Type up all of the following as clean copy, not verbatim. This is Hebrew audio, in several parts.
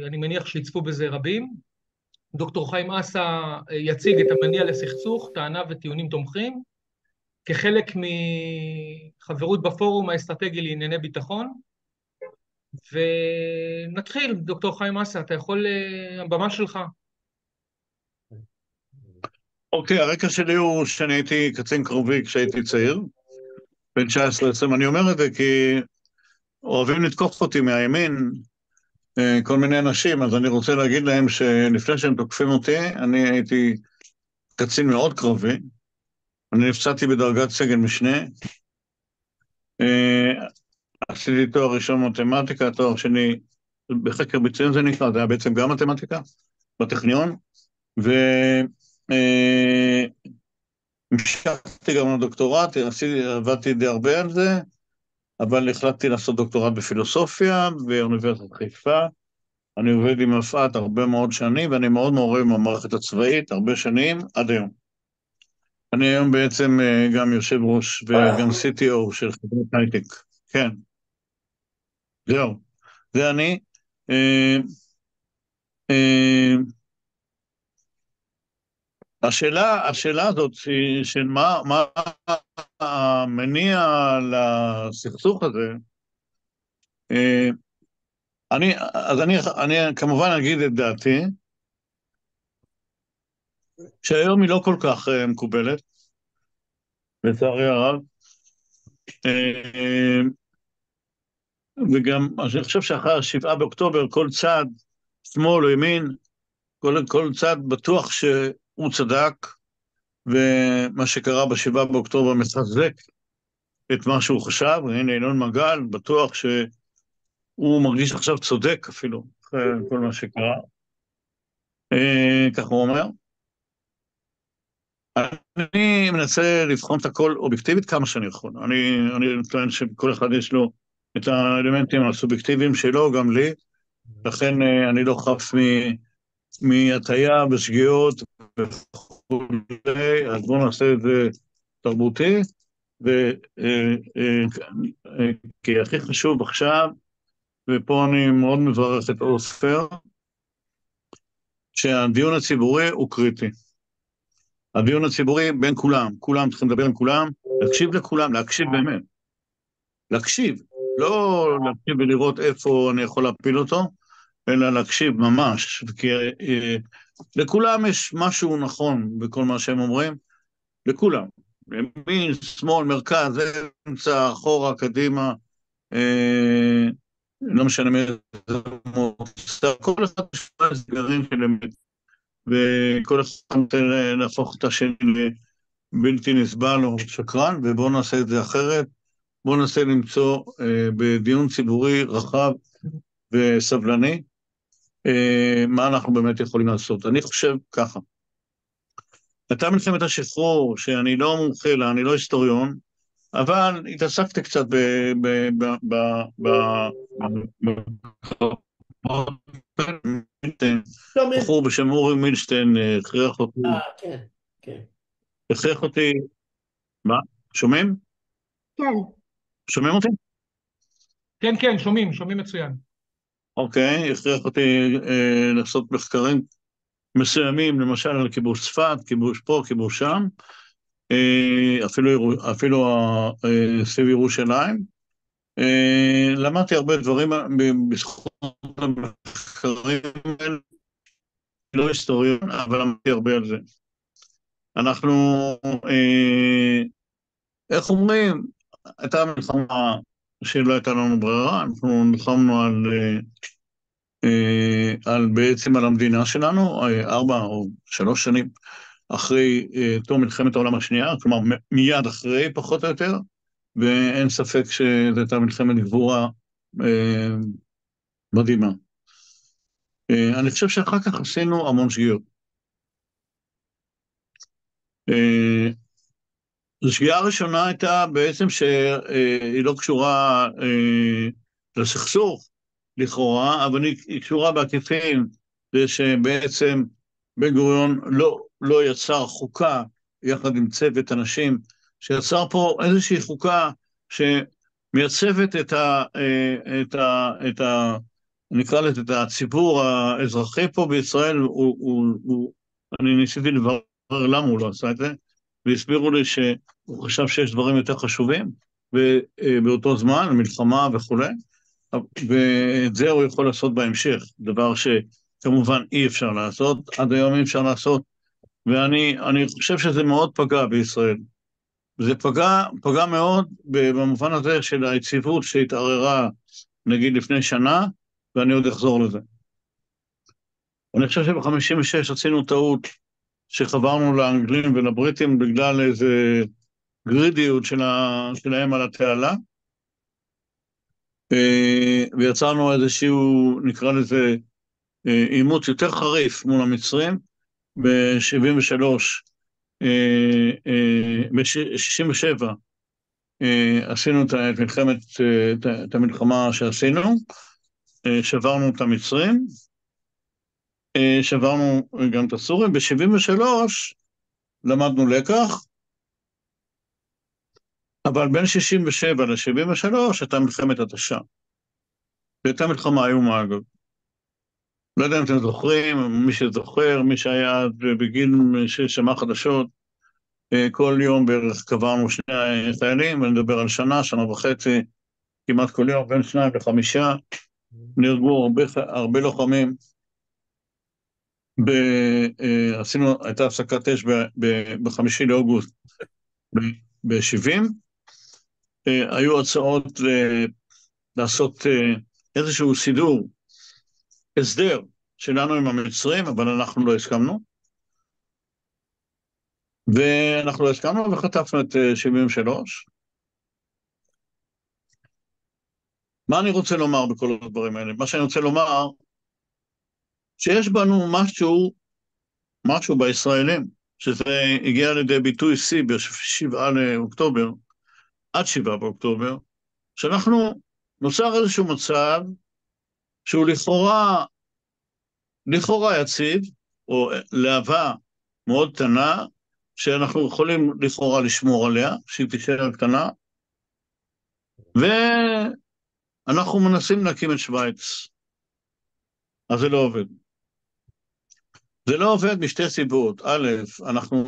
אני מניח שיצפו בזה רבים. דוקטור חיים אסא יציג את המניע לסכסוך, טענה וטיעונים תומכים, כחלק מחברות בפורום האסטרטגי לענייני ביטחון. ונתחיל, דוקטור חיים אסא, אתה יכול, הבמה שלך. אוקיי, הרקע שלי הוא שאני הייתי קצין קרבי כשהייתי צעיר, בן 19-20, אני אומר את זה כי אוהבים לתקוף אותי מהימין, כל מיני אנשים, אז אני רוצה להגיד להם שלפני שהם תוקפים אותי, אני הייתי קצין מאוד קרבי, אני נפצעתי בדרגת סגן משנה, עשיתי תואר ראשון מתמטיקה, תואר שני בחקר ביצועים זה נקרא, זה היה בעצם גם מתמטיקה, בטכניון, המשכתי גם לדוקטורט, עבדתי די הרבה על זה, אבל החלטתי לעשות דוקטורט בפילוסופיה באוניברסיטת חיפה. אני עובד עם מפא"ת הרבה מאוד שנים, ואני מאוד מעורב עם המערכת הצבאית, הרבה שנים, עד היום. אני היום בעצם גם יושב ראש וגם CTO של חברת הייטק. כן. זהו. זה אני. השאלה הזאת של מה המניע לסכסוך הזה, אני כמובן אגיד את דעתי, שהיום היא לא כל כך מקובלת, לצערי הרב, וגם אני חושב שאחרי 7 באוקטובר כל צד, שמאל או ימין, כל צד בטוח שהוא צדק, ומה שקרה ב7 באוקטובר מחזק את מה שהוא חשב, הנה ינון מגל, בטוח שהוא מרגיש עכשיו צודק אפילו, אחרי כל מה שקרה. כך הוא אומר. אני מנסה לבחון את הכל אובייקטיבית כמה שאני יכול. אני טוען שכל אחד יש לו את האלמנטים הסובייקטיביים שלו, גם לי, לכן אני לא חף מהטיה ושגיאות וכולי, אז בואו נעשה את זה תרבותי, כי הכי חשוב עכשיו, ופה אני מאוד מברך את עופר, שהדיון הציבורי הוא קריטי. הדיון הציבורי בין כולם צריכים לדבר עם כולם, להקשיב לכולם, להקשיב באמת. להקשיב, לא להקשיב ולראות איפה אני יכול להפיל אותו, אלא להקשיב ממש, כי לכולם יש משהו נכון בכל מה שהם אומרים, לכולם. ימין, שמאל, מרכז, אמצע, אחורה, קדימה, לא משנה מאיזה מוצא, כל אחד יש לו הסגרים של אמת, וכל אחד רוצה להפוך את השני לבלתי נסבל או שקרן, ובואו נעשה את זה אחרת, בואו ננסה למצוא בדיון ציבורי רחב וסבלני, מה אנחנו באמת יכולים לעשות. אני חושב ככה, הייתה מלחמת השחרור, שאני לא מומחה לה, אני לא היסטוריון, אבל התעסקתי קצת בחור בשם אורי מילשטיין, הכריח אותי. כן, כן. הכריח אותי, מה? שומעים? כן. שומעים אותי? כן, כן, שומעים מצוין. אוקיי, הכריח אותי לעשות מחקרים מסוימים, למשל על כיבוש צפת, כיבוש פה, כיבוש שם, אפילו סביב ירושלים. למדתי הרבה דברים בזכות המחקרים האלה, לא היסטוריון, אבל למדתי הרבה על זה. אנחנו, איך אומרים, הייתה מלחמה שלא הייתה לנו ברירה, אנחנו נלחמנו בעצם על המדינה שלנו, 4 או 3 שנים אחרי תום מלחמת העולם השנייה, כלומר מיד אחרי פחות או יותר, ואין ספק שזו הייתה מלחמת גבורה מדהימה. אני חושב שאחר כך עשינו המון שגיאות. השגיאה הראשונה הייתה בעצם שהיא לא קשורה לסכסוך, לכאורה, אבל היא קשורה בעקיפין, זה שבעצם בן גוריון לא יצר חוקה יחד עם צוות אנשים, שיצר פה איזושהי חוקה שמייצבת את נקרא לזה, את הציבור האזרחי פה בישראל, אני ניסיתי לברר למה הוא לא עשה את זה, והסבירו לי שהוא חשב שיש דברים יותר חשובים, באותו זמן, מלחמה וכו', ואת זה הוא יכול לעשות בהמשך, דבר שכמובן אי אפשר לעשות, עד היום אי אפשר לעשות, ואני חושב שזה מאוד פגע בישראל. זה פגע מאוד במובן הזה של היציבות שהתערערה, נגיד לפני שנה, ואני עוד אחזור לזה. אני חושב שב-56 עשינו טעות שחברנו לאנגלים ולבריטים בגלל איזה גרידיות שלהם על התעלה, ויצרנו איזשהו, נקרא לזה, עימות יותר חריף מול המצרים, ב-73, ב-67, עשינו את המלחמה שעשינו, שברנו את המצרים, שברנו גם את הסורים, ב-73 למדנו לקח, אבל בין 67 ל-73 הייתה מלחמת התשה. והייתה מלחמה איומה אגב. לא יודע אם אתם זוכרים, מי שזוכר, מי שהיה בגיל ששמע חדשות, כל יום בערך קברנו 2 חיילים, ואני מדבר על שנה וחצי, כמעט כל יום, בין 2 ל-5, נהרגו הרבה לוחמים. הייתה הפסקת אש ב-5 לאוגוסט ב-70, היו הצעות לעשות איזשהו סידור, הסדר שלנו עם המצרים, אבל אנחנו לא הסכמנו, וחטפנו את 73. מה אני רוצה לומר בכל הדברים האלה? מה שאני רוצה לומר, שיש בנו משהו בישראלים, שזה הגיע לידי ביטוי C ב-7 לאוקטובר, עד 7 באוקטובר, שאנחנו נוצר איזשהו מצב שהוא לכאורה יציב, או להבה מאוד קטנה, שאנחנו יכולים לכאורה לשמור עליה, שהיא תישאר קטנה, ואנחנו מנסים להקים את שוויץ. אז זה לא עובד. זה לא עובד משתי סיבות. א', אנחנו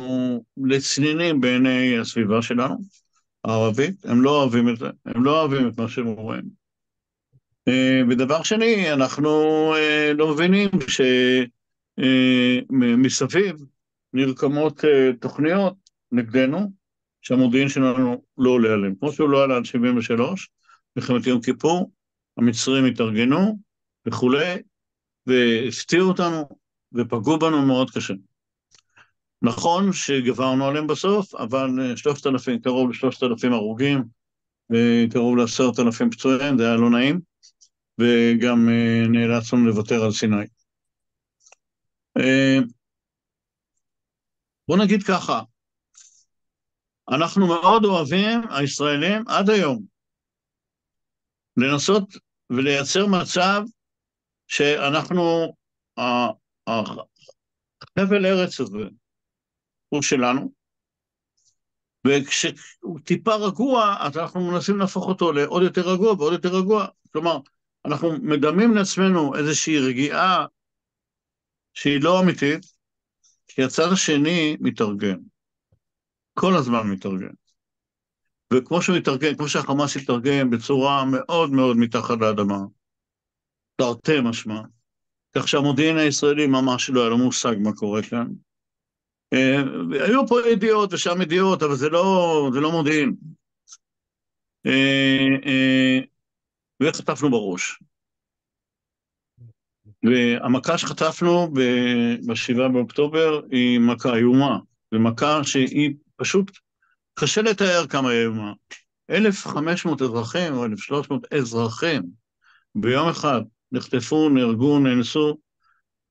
לצנינים בעיני הסביבה שלנו, הערבית, הם לא אוהבים את זה, הם לא אוהבים את מה שהם אומרים. ודבר שני, אנחנו לא מבינים שמסביב נרקמות תוכניות נגדנו, שהמודיעין שלנו לא עולה עליהם. כמו שהוא לא עלה על 73, מלחמת יום כיפור, המצרים התארגנו וכולי, והפתיעו אותנו ופגעו בנו מאוד קשה. נכון שגברנו עליהם בסוף, אבל קרוב ל-3,000 הרוגים, וקרוב ל10,000 פצועים, זה היה לא נעים, וגם נאלצנו לוותר על סיני. בוא נגיד ככה, אנחנו מאוד אוהבים, הישראלים, עד היום, לנסות ולייצר מצב שאנחנו, החבל ארץ הזה הוא שלנו, וכשהוא טיפה רגוע, אז אנחנו מנסים להפוך אותו לעוד יותר רגוע ועוד יותר רגוע. כלומר, אנחנו מדמים לעצמנו איזושהי רגיעה שהיא לא אמיתית, כי הצד השני מתארגן. כל הזמן מתארגן. וכמו שהוא מתארגן, כמו שהחמאס מתארגן בצורה מאוד מאוד מתחת לאדמה, תרתי משמע, כך שהמודיעין הישראלי ממש לא היה לו מושג מה קורה כאן. היו פה ידיעות ושם ידיעות, אבל זה לא מודיעין. וחטפנו בראש. והמכה שחטפנו ב-7 באוקטובר היא מכה איומה. זו מכה שהיא פשוט קשה לתאר כמה איומה. 1,500 אזרחים או 1,300 אזרחים ביום אחד נחטפו, נהרגו, נאנסו,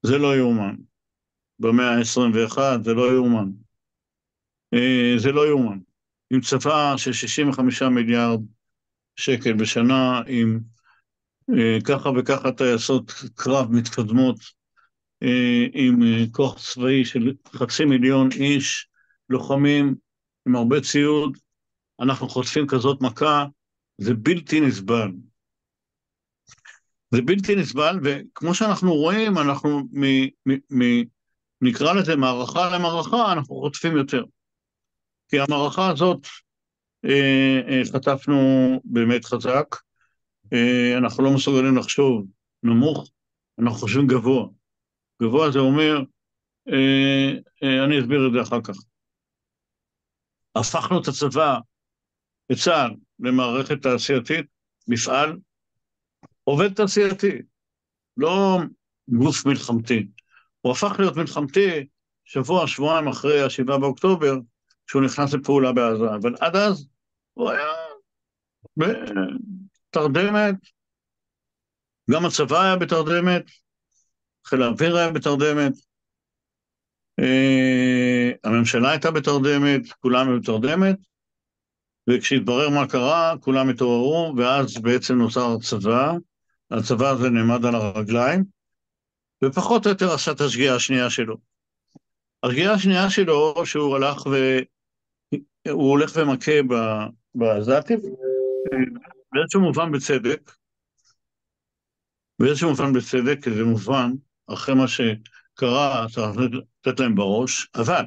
זה לא יאומן. במאה ה-21 זה לא יאומן. זה לא יאומן. עם צבא של 65 מיליארד שקל בשנה, עם ככה וככה טייסות קרב מתקדמות, עם כוח צבאי של 500,000 איש, לוחמים עם הרבה ציוד, אנחנו חוטפים כזאת מכה, זה בלתי נסבל. זה בלתי נסבל, וכמו שאנחנו רואים, אנחנו נקרא לזה מערכה למערכה, אנחנו חוטפים יותר. כי המערכה הזאת חטפנו באמת חזק, אנחנו לא מסוגלים לחשוב נמוך, אנחנו חושבים גבוה. גבוה זה אומר, אני אסביר את זה אחר כך. הפכנו את הצבא, את צה"ל, למערכת תעשייתית, מפעל, עובד תעשייתי, לא גוף מלחמתי. הוא הפך להיות מלחמתי שבוע, שבועיים אחרי ה7 באוקטובר, כשהוא נכנס לפעולה בעזה, אבל עד אז הוא היה בתרדמת, גם הצבא היה בתרדמת, חיל האוויר היה בתרדמת, הממשלה הייתה בתרדמת, כולם היו בתרדמת, וכשהתברר מה קרה, כולם התעוררו, ואז בעצם נוצר הצבא, הצבא הזה נעמד על הרגליים, ופחות או יותר עשה את השגיאה השנייה שלו. השגיאה השנייה שלו, שהוא הולך ומכה בעזתים, באיזשהו מובן בצדק, כי זה מובן, אחרי מה שקרה, צריך לתת להם בראש, אבל,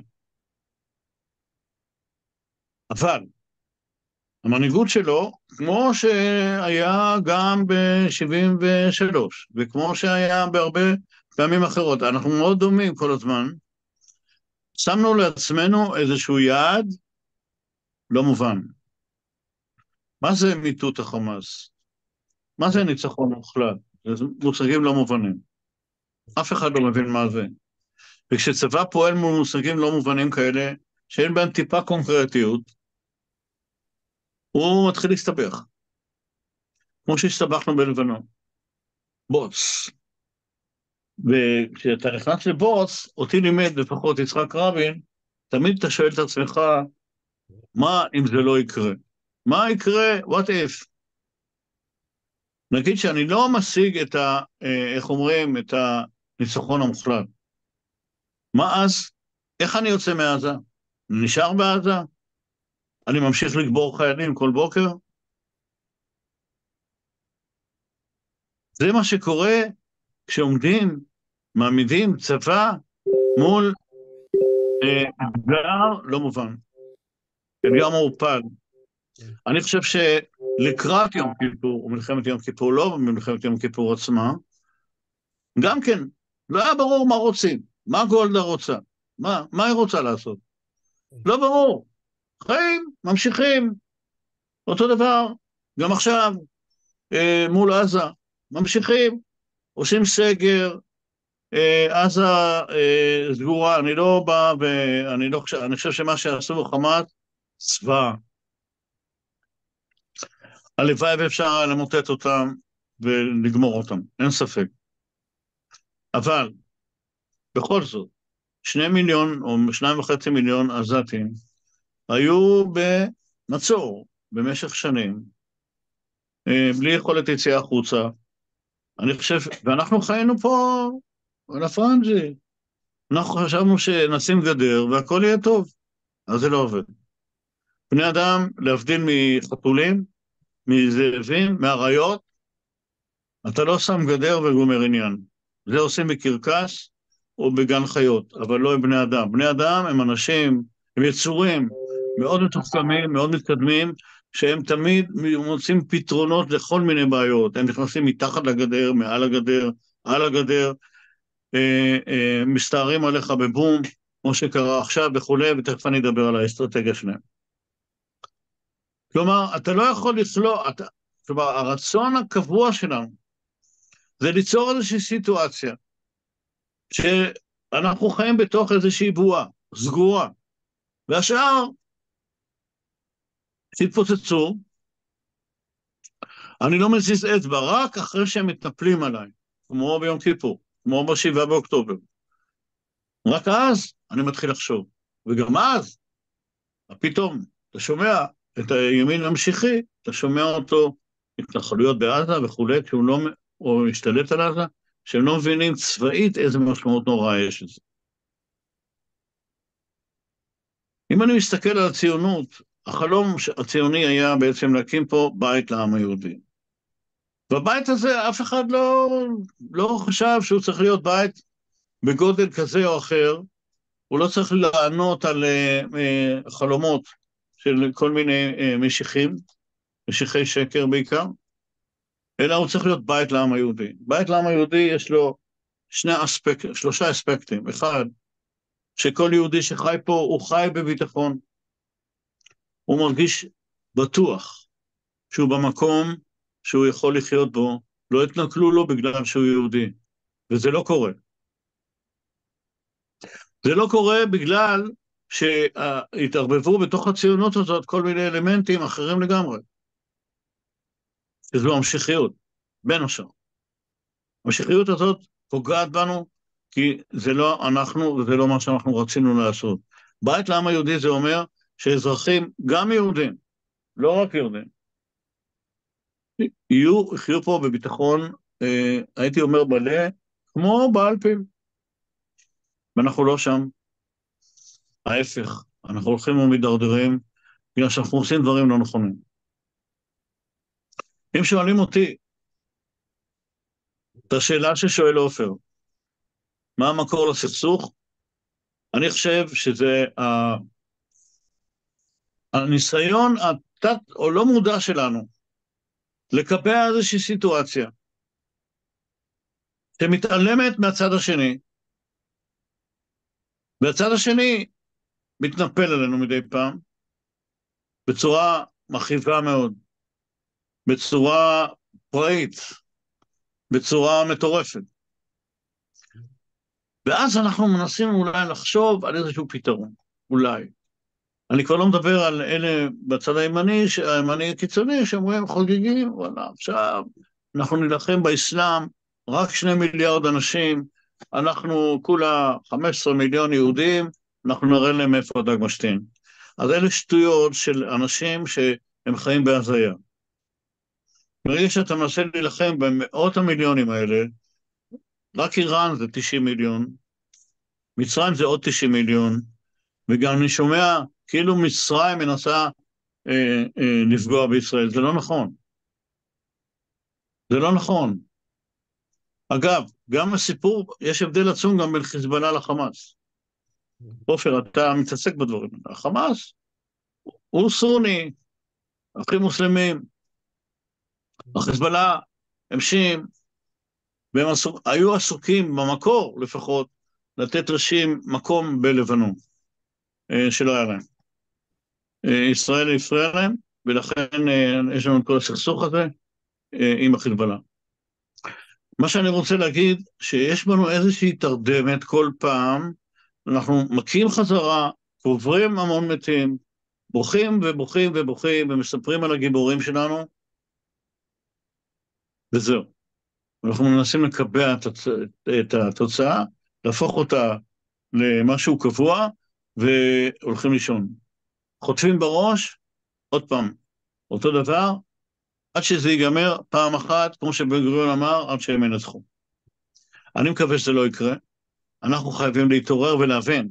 המנהיגות שלו, כמו שהיה גם ב-73, וכמו שהיה בהרבה פעמים אחרות, אנחנו מאוד דומים כל הזמן, שמנו לעצמנו איזשהו יעד לא מובן. מה זה מיטוט החמאס? מה זה ניצחון מוחלט? זה מושגים לא מובנים. אף אחד לא מבין מה זה. וכשצבא פועל מול מושגים לא מובנים כאלה, שאין בהם טיפה קונקרטיות, הוא מתחיל להסתבך. כמו שהסתבכנו בלבנון. בוץ. וכשאתה נכנס לבוץ, אותי לימד לפחות יצחק רבין, תמיד אתה שואל את עצמך, מה אם זה לא יקרה? מה יקרה? What if? נגיד שאני לא משיג את איך אומרים, את הניצחון המוחלט. מה אז? איך אני יוצא מעזה? אני נשאר בעזה? אני ממשיך לגבור חיילים כל בוקר? זה מה שקורה מעמידים צבא מול אתגר לא מובן. אתגר מעורפל. אני חושב שלקראת יום כיפור, או מלחמת יום כיפור, לא במלחמת יום כיפור עצמה, גם כן, לא היה ברור מה רוצים, מה גולדה רוצה, מה היא רוצה לעשות. לא ברור. חיים, ממשיכים, אותו דבר, גם עכשיו, מול עזה, ממשיכים, עושים סגר, עזה סגורה, אני לא בא, אני חושב שמה שעשו חמאס, צבא. הלוואי ואפשר למוטט אותם ולגמור אותם, אין ספק. אבל, בכל זאת, 2 מיליון או 2.5 מיליון עזתים היו במצור במשך שנים, בלי יכולת יציאה החוצה. אני חושב, ואנחנו חיינו פה על הפרנג'י. אנחנו חשבנו שנשים גדר והכל יהיה טוב, אז זה לא עובד. בני אדם, להבדיל מחתולים, מזאבים, מאריות, אתה לא שם גדר וגומר עניין. זה עושים בקרקס או בגן חיות, אבל לא עם בני אדם. בני אדם הם אנשים, הם יצורים מאוד מתוחכמים, מאוד מתקדמים, שהם תמיד מוצאים פתרונות לכל מיני בעיות. הם נכנסים מתחת לגדר, מעל הגדר, על הגדר, מסתערים עליך בבום, כמו שקרה עכשיו וכולי, ותכף אני אדבר על האסטרטגיה שלהם. כלומר, אתה לא יכול כלומר, הרצון הקבוע שלנו, זה ליצור איזושהי סיטואציה, שאנחנו חיים בתוך איזושהי בועה, סגורה, והשאר שהתפוצצו, אני לא מזיז אצבע, רק אחרי שהם מתנפלים עליי, כמו ביום כיפור, כמו ב7 באוקטובר. רק אז אני מתחיל לחשוב, וגם אז, פתאום, אתה שומע את הימין המשיחי, אתה שומע אותו, התנחלויות בעזה וכולי, כשהוא לא, או משתלט על עזה, שהם לא מבינים צבאית איזה משמעות נוראה יש לזה. אם אני מסתכל על הציונות, החלום הציוני היה בעצם להקים פה בית לעם היהודי. בבית הזה אף אחד לא חשב שהוא צריך להיות בית בגודל כזה או אחר, הוא לא צריך לענות על חלומות של כל מיני משיחי שקר בעיקר, אלא הוא צריך להיות בית לעם היהודי. בית לעם היהודי יש לו שלושה אספקטים. אחד, שכל יהודי שחי פה הוא חי בביטחון, הוא מרגיש בטוח שהוא במקום שהוא יכול לחיות בו, לא התנכלו לו בגלל שהוא יהודי, וזה לא קורה. זה לא קורה בגלל שהתערבבו בתוך הציונות הזאת כל מיני אלמנטים אחרים לגמרי. שזו המשיחיות, בין השאר. המשיחיות הזאת פוגעת בנו, כי זה לא אנחנו וזה לא מה שאנחנו רצינו לעשות. בית לעם היהודי זה אומר שאזרחים, גם יהודים, לא רק יהודים, יחיו פה בביטחון, הייתי אומר מלא, כמו באלפים. ואנחנו לא שם. ההפך, אנחנו הולכים ומתדרדרים, בגלל שאנחנו עושים דברים לא נכונים. אם שואלים אותי, את השאלה ששואל עופר, מה המקור לסכסוך? אני חושב שזה הניסיון התת או לא מודע שלנו, לקבע איזושהי סיטואציה, שמתעלמת מהצד השני, והצד השני מתנפל עלינו מדי פעם, בצורה מכאיבה מאוד, בצורה פראית, בצורה מטורפת. ואז אנחנו מנסים אולי לחשוב על איזשהו פתרון, אולי. אני כבר לא מדבר על אלה בצד הימני הקיצוני, שאומרים חוגגים, וואלה, עכשיו אנחנו נלחם באסלאם, רק 2 מיליארד אנשים, אנחנו כולה 15 מיליון יהודים, אנחנו נראה להם איפה הדג משתין. אז אלה שטויות של אנשים שהם חיים בהזיה. ברגע שאתה מנסה להילחם במאות המיליונים האלה, רק איראן זה 90 מיליון, מצרים זה עוד 90 מיליון, וגם אני שומע כאילו מצרים מנסה לפגוע בישראל. זה לא נכון. זה לא נכון. אגב, גם הסיפור, יש הבדל עצום גם בין חיזבאללה לחמאס. עופר, אתה מתעסק בדברים. החמאס הוא סוני, אחים מוסלמים. החיזבאללה הם שיעים, והם היו עסוקים במקור לפחות, לתת ראשים מקום בלבנון, שלא היה להם. ישראל הפריע להם, ולכן יש לנו את כל הסכסוך הזה עם החיזבאללה. מה שאני רוצה להגיד, שיש בנו איזושהי תרדמת כל פעם, אנחנו מכים חזרה, קוברים המון מתים, בוכים ובוכים ובוכים, ומספרים על הגיבורים שלנו, וזהו. אנחנו מנסים לקבע את התוצאה, להפוך אותה למשהו קבוע, והולכים לישון. חוטפים בראש, עוד פעם, אותו דבר, עד שזה ייגמר פעם אחת, כמו שבן-גוריון אמר, עד שהם ינצחו. אני מקווה שזה לא יקרה. אנחנו חייבים להתעורר ולהבין.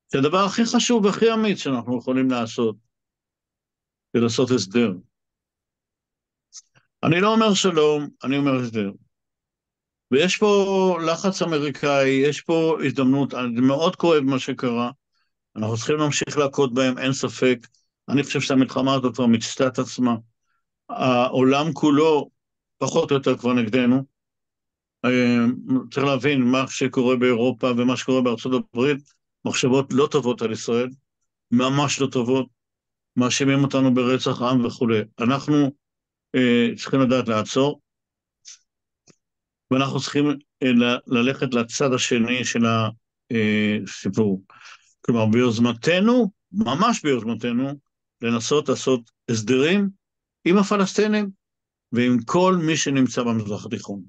זה הדבר הכי חשוב והכי אמיץ שאנחנו יכולים לעשות, זה לעשות הסדר. אני לא אומר שלום, אני אומר הסדר. ויש פה לחץ אמריקאי, יש פה הזדמנות, מאוד כואב מה שקרה, אנחנו צריכים להמשיך להכות בהם, אין ספק. אני חושב שהמלחמה הזאת כבר מצטה את עצמה. העולם כולו פחות או יותר כבר נגדנו. צריך להבין מה שקורה באירופה ומה שקורה בארצות הברית, מחשבות לא טובות על ישראל, ממש לא טובות, מאשימים אותנו ברצח עם וכו'. אנחנו צריכים לדעת לעצור, ואנחנו צריכים ללכת לצד השני של הסיפור. כלומר, ביוזמתנו, ממש ביוזמתנו, לנסות לעשות הסדרים עם הפלסטינים ועם כל מי שנמצא במזרח התיכון.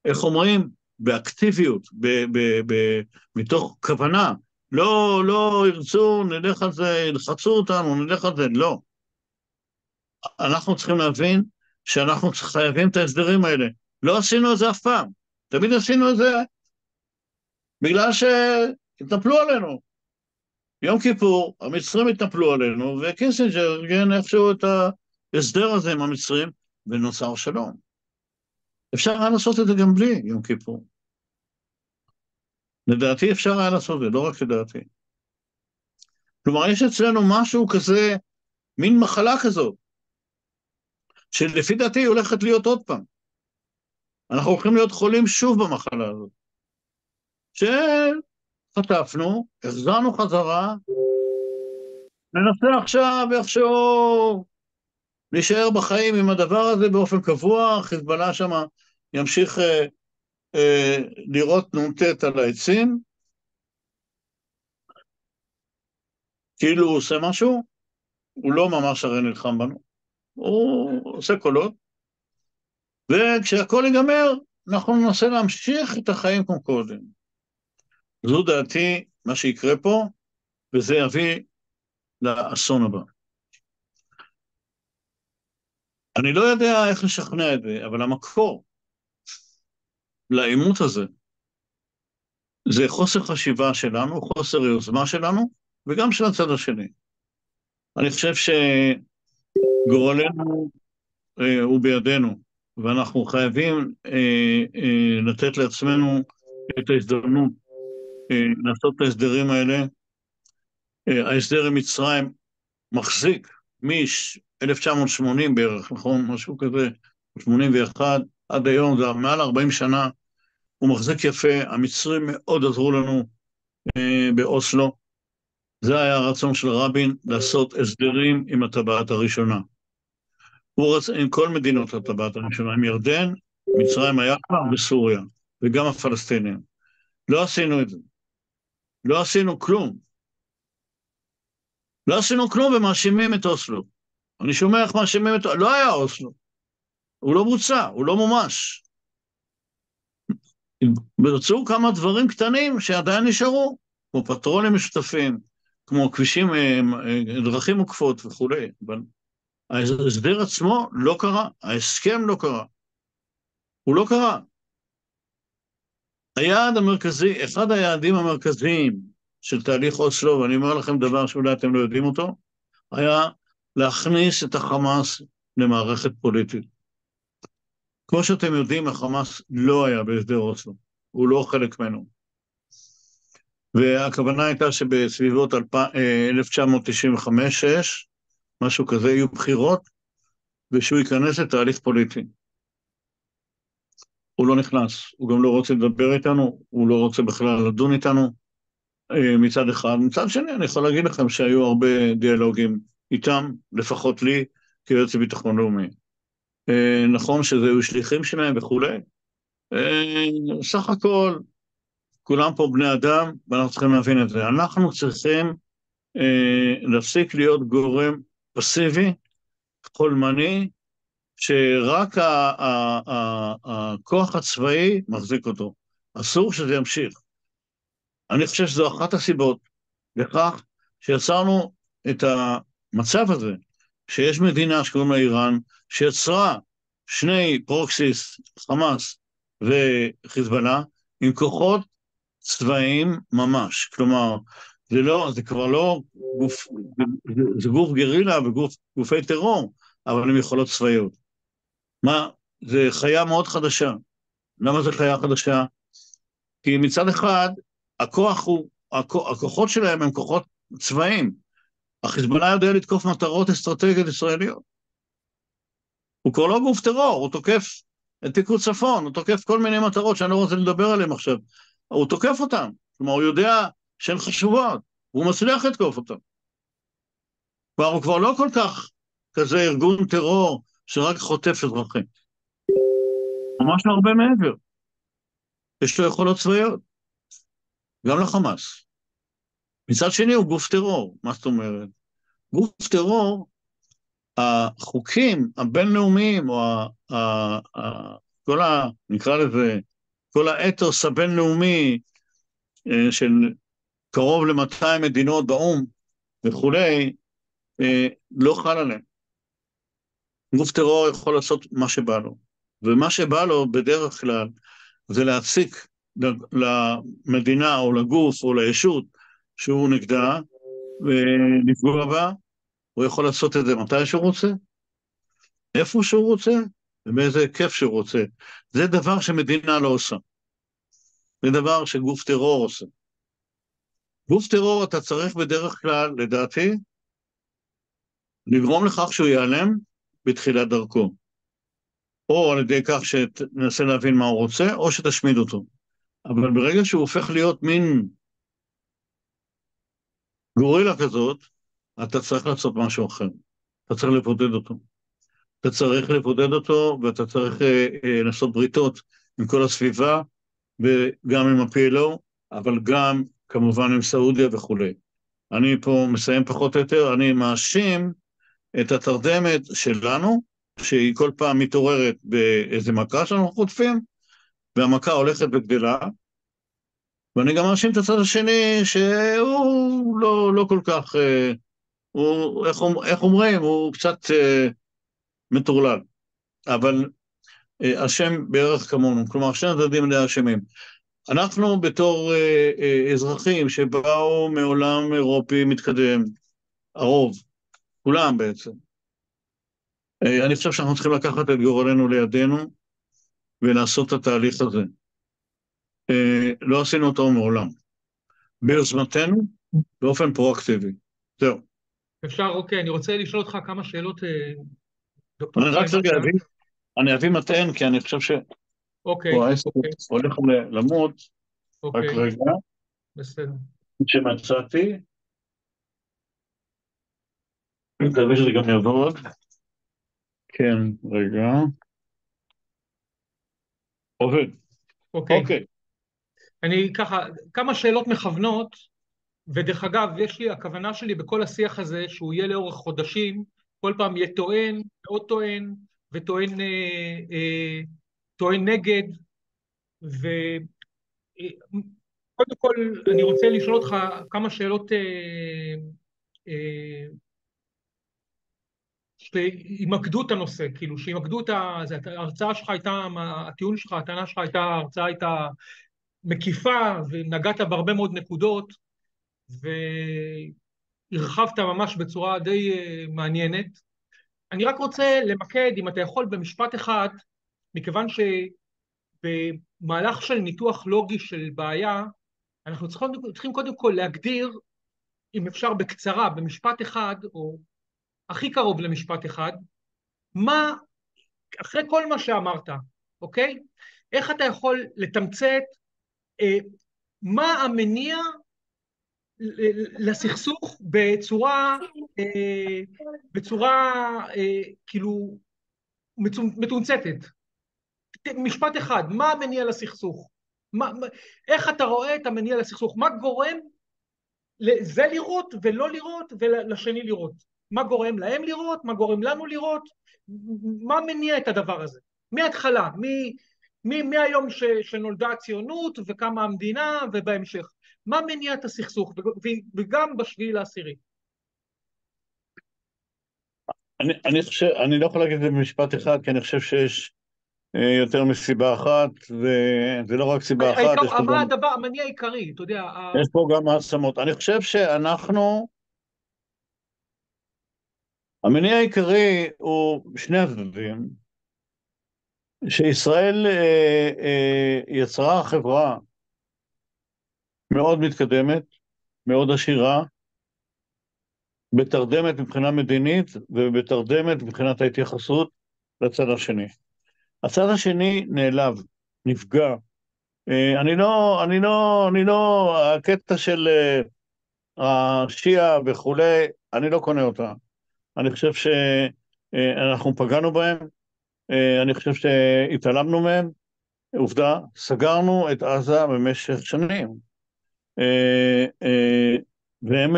איך אומרים? באקטיביות, מתוך כוונה. לא ירצו, נלך על זה, ילחצו אותנו, נלך על זה, לא. אנחנו צריכים להבין שאנחנו חייבים את ההסדרים האלה. לא עשינו את זה אף פעם. תמיד עשינו את זה בגלל שהתנפלו עלינו. יום כיפור, המצרים התנפלו עלינו, וקיסינג'ר ארגן איכשהו את ההסדר הזה עם המצרים, ונוצר שלום. אפשר היה לעשות את זה גם בלי יום כיפור. לדעתי אפשר היה לעשות את זה, לא רק לדעתי. כלומר, יש אצלנו משהו כזה, מין מחלה כזאת, שלפי דעתי הולכת להיות עוד פעם. אנחנו הולכים להיות חולים שוב במחלה הזאת. שחטפנו, החזרנו חזרה, ננסה עכשיו איכשהו להישאר בחיים עם הדבר הזה באופן קבוע, חיזבאללה שם ימשיך לראות נ"ט על העצים, כאילו הוא עושה משהו, הוא לא ממש הרי נלחם בנו, הוא עושה קולות, וכשהכל ייגמר, אנחנו ננסה להמשיך את החיים כמו קודם. זו דעתי מה שיקרה פה, וזה יביא לאסון הבא. אני לא יודע איך לשכנע את זה, אבל המקור לעימות הזה, זה חוסר חשיבה שלנו, חוסר יוזמה שלנו, וגם של הצד השני. אני חושב שגורלנו הוא בידינו, ואנחנו חייבים לתת לעצמנו את ההזדמנות לעשות את ההסדרים האלה. ההסדר עם מצרים מחזיק מ-1980 בערך, נכון? משהו כזה, 81, עד היום, זה מעל 40 שנה, הוא מחזיק יפה, המצרים מאוד עזרו לנו באוסלו, זה היה הרצון של רבין לעשות הסדרים עם הטבעת הראשונה. הוא רצה עם כל מדינות הטבעת הראשונה, עם ירדן, מצרים היה כבר בסוריה, וגם הפלסטינים. לא עשינו את זה. לא עשינו כלום. לא עשינו כלום ומאשימים את אוסלו. אני שומע איך מאשימים את... לא היה אוסלו. הוא לא בוצע, הוא לא מומש. ברצו כמה דברים קטנים שעדיין נשארו, כמו פטרולים משותפים, כמו כבישים, דרכים מוקפות וכו'. ההסדר עצמו לא קרה, ההסכם לא קרה. הוא לא קרה. היעד המרכזי, אחד היעדים המרכזיים של תהליך אוסלו, ואני אומר לכם דבר שאולי אתם לא יודעים אותו, היה להכניס את החמאס למערכת פוליטית. כמו שאתם יודעים, החמאס לא היה בהסדר אוסלו, הוא לא חלק ממנו. והכוונה הייתה שבסביבות 1995-6, משהו כזה, יהיו בחירות, ושהוא ייכנס לתהליך פוליטי. הוא לא נכנס, הוא גם לא רוצה לדבר איתנו, הוא לא רוצה בכלל לדון איתנו, מצד אחד. מצד שני, אני יכול להגיד לכם שהיו הרבה דיאלוגים איתם, לפחות לי, כיועץ לביטחון לאומי. נכון שזה היו שליחים שלהם וכו'. סך הכל, כולם פה בני אדם, ואנחנו צריכים להבין את זה. אנחנו צריכים להפסיק להיות גורם פסיבי, חולמני, שרק הכוח הצבאי מחזיק אותו. אסור שזה ימשיך. אני חושב שזו אחת הסיבות לכך שיצרנו את המצב הזה, שיש מדינה שקוראים לה איראן, שיצרה שני פרוקסיס, חמאס וחיזבאללה, עם כוחות צבאיים ממש. כלומר, זה כבר לא גוף, זה גוף גרילה וגופי טרור, אבל הם יכולות צבאיות. זה חיה מאוד חדשה. למה זה חיה חדשה? כי מצד אחד, הכוחות שלהם הם כוחות צבאיים. החיזבאללה יודע לתקוף מטרות אסטרטגיות ישראליות. הוא כבר לא גוף טרור, הוא תוקף את פיקוד צפון, הוא תוקף כל מיני מטרות שאני לא רוצה לדבר עליהן עכשיו. הוא תוקף אותן, כלומר הוא יודע שהן חשובות, והוא מצליח לתקוף אותן. הוא כבר לא כל כך כזה ארגון טרור שרק חוטף אזרחים. ממש לא הרבה מעבר. יש לו יכולות צבאיות, גם לחמאס. מצד שני הוא גוף טרור, מה זאת אומרת? גוף טרור, החוקים הבינלאומיים, או נקרא לזה, כל האתוס הבינלאומי של קרוב ל-200 מדינות באום וכולי, לא חל עליהם. גוף טרור יכול לעשות מה שבא לו, ומה שבא לו בדרך כלל זה להציק למדינה או לגוף או לישות שהוא נגדה ולפגוע בה. הוא יכול לעשות את זה מתי שהוא רוצה, איפה שהוא רוצה ובאיזה היקף שהוא רוצה. זה דבר שמדינה לא עושה. זה דבר שגוף טרור עושה. גוף טרור אתה צריך בדרך כלל, לדעתי, לגרום לכך שהוא ייעלם בתחילת דרכו. או על ידי כך שתנסה להבין מה הוא רוצה, או שתשמיד אותו. אבל ברגע שהוא הופך להיות מין גורילה כזאת, אתה צריך לעשות משהו אחר. אתה צריך לבודד אותו. אתה צריך לבודד אותו, ואתה צריך לעשות בריתות עם כל הסביבה, וגם עם ה-PLO, אבל גם כמובן עם סעודיה וכו'. אני פה מסיים פחות או יותר, אני מאשים את התרדמת שלנו, שהיא כל פעם מתעוררת באיזה מכה שאנחנו חוטפים, והמכה הולכת וגדלה, ואני גם מאשים את הצד השני שהוא לא כל כך, הוא, איך אומרים, הוא קצת מטורלל, אבל אשם בערך כמונו, כלומר שני הצדדים די אשמים. אנחנו בתור אזרחים שבאו מעולם אירופי מתקדם, הרוב, כולם בעצם, אני חושב שאנחנו צריכים לקחת את גורלנו לידינו ולעשות את התהליך הזה. לא עשינו אותו מעולם. ביוזמתנו, באופן פרואקטיבי. זהו. אפשר, אוקיי, אני רוצה לשאול אותך כמה שאלות, דוקטור אני רק חיים רגע אסא. אני אביא מטען, כי אני חושב אוקיי, שהוא העסק אוקיי, הולך למות. רק אוקיי, רגע, בסדר. שמצאתי. אני מקווה שזה גם יעבוד. כן, רגע. עובד. אוקיי. אוקיי. אני ככה, כמה שאלות מכוונות, ודרך אגב, הכוונה שלי בכל השיח הזה, שהוא יהיה לאורך חודשים, כל פעם יהיה טוען, ועוד טוען, וטוען טוען נגד, וקודם כל אני רוצה לשאול אותך כמה שאלות שימקדו את הנושא, כאילו שימקדו את ההרצאה שלך הייתה, הטיעון שלך, הטענה שלך הייתה, ההרצאה הייתה מקיפה, ונגעת בהרבה מאוד נקודות, והרחבת ממש בצורה די מעניינת. אני רק רוצה למקד, אם אתה יכול, במשפט אחד, מכיוון שבמהלך של ניתוח לוגי של בעיה, אנחנו צריכים קודם כל להגדיר, אם אפשר בקצרה, במשפט אחד, או הכי קרוב למשפט אחד, מה, אחרי כל מה שאמרת, אוקיי? איך אתה יכול לתמצת מה המניע לסכסוך בצורה כאילו מתומצתת. משפט אחד, מה המניע לסכסוך? איך אתה רואה את המניע לסכסוך? מה גורם לזה לראות ולא לראות ולשני לראות? מה גורם להם לראות? מה גורם לנו לראות? מה מניע את הדבר הזה? מההתחלה, מהיום שנולדה הציונות וקמה המדינה ובהמשך. מה מניע את הסכסוך? וגם בשביעי לעשירי. אני לא יכול להגיד את זה במשפט אחד, כי אני חושב שיש יותר מסיבה אחת, וזה לא רק סיבה אחת, מה הדבר, המניע העיקרי, אתה יודע... יש פה גם העצמות. אני חושב שאנחנו, המניע העיקרי הוא שני הצדדים, שישראל יצרה חברה מאוד מתקדמת, מאוד עשירה, בתרדמת מבחינה מדינית ובתרדמת מבחינת ההתייחסות לצד השני. הצד השני נעלב, נפגע. אני לא, הקטע של השיעה וכולי, אני לא קונה אותה. אני חושב שאנחנו פגענו בהם, אני חושב שהתעלמנו מהם, עובדה, סגרנו את עזה במשך שנים. והם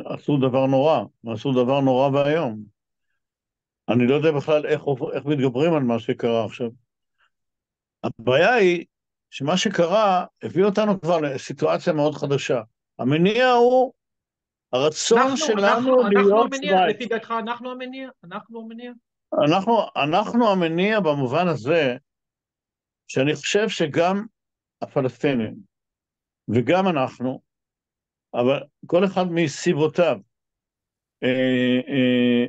עשו דבר נורא, עשו דבר נורא והיום. אני לא יודע בכלל איך מתגברים על מה שקרה עכשיו. הבעיה היא שמה שקרה הביא אותנו כבר לסיטואציה מאוד חדשה. המניע הוא הרצון שלנו להיות שווייץ. לפי דעתך אנחנו המניע? אנחנו המניע? אנחנו המניע במובן הזה שאני חושב שגם הפלסטינים וגם אנחנו, אבל כל אחד מסיבותיו,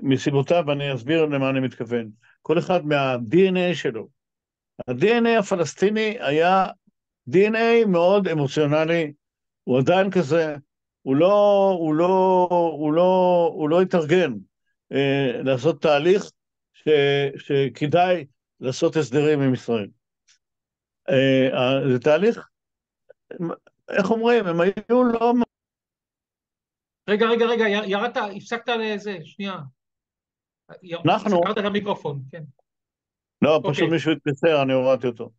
מסיבותיו, ואני אסביר למה אני מתכוון. כל אחד מה-DNA שלו. ה-DNA הפלסטיני היה DNA מאוד אמוציונלי, הוא עדיין כזה, הוא לא התארגן לעשות תהליך שכדאי לעשות הסדרים עם ישראל. זה תהליך, איך אומרים, הם היו לא... רגע, ירדת, הפסקת לזה, שנייה. אנחנו, סגרת את המיקרופון, כן. לא, אוקיי. פשוט מישהו התקצר, אני הורדתי אותו.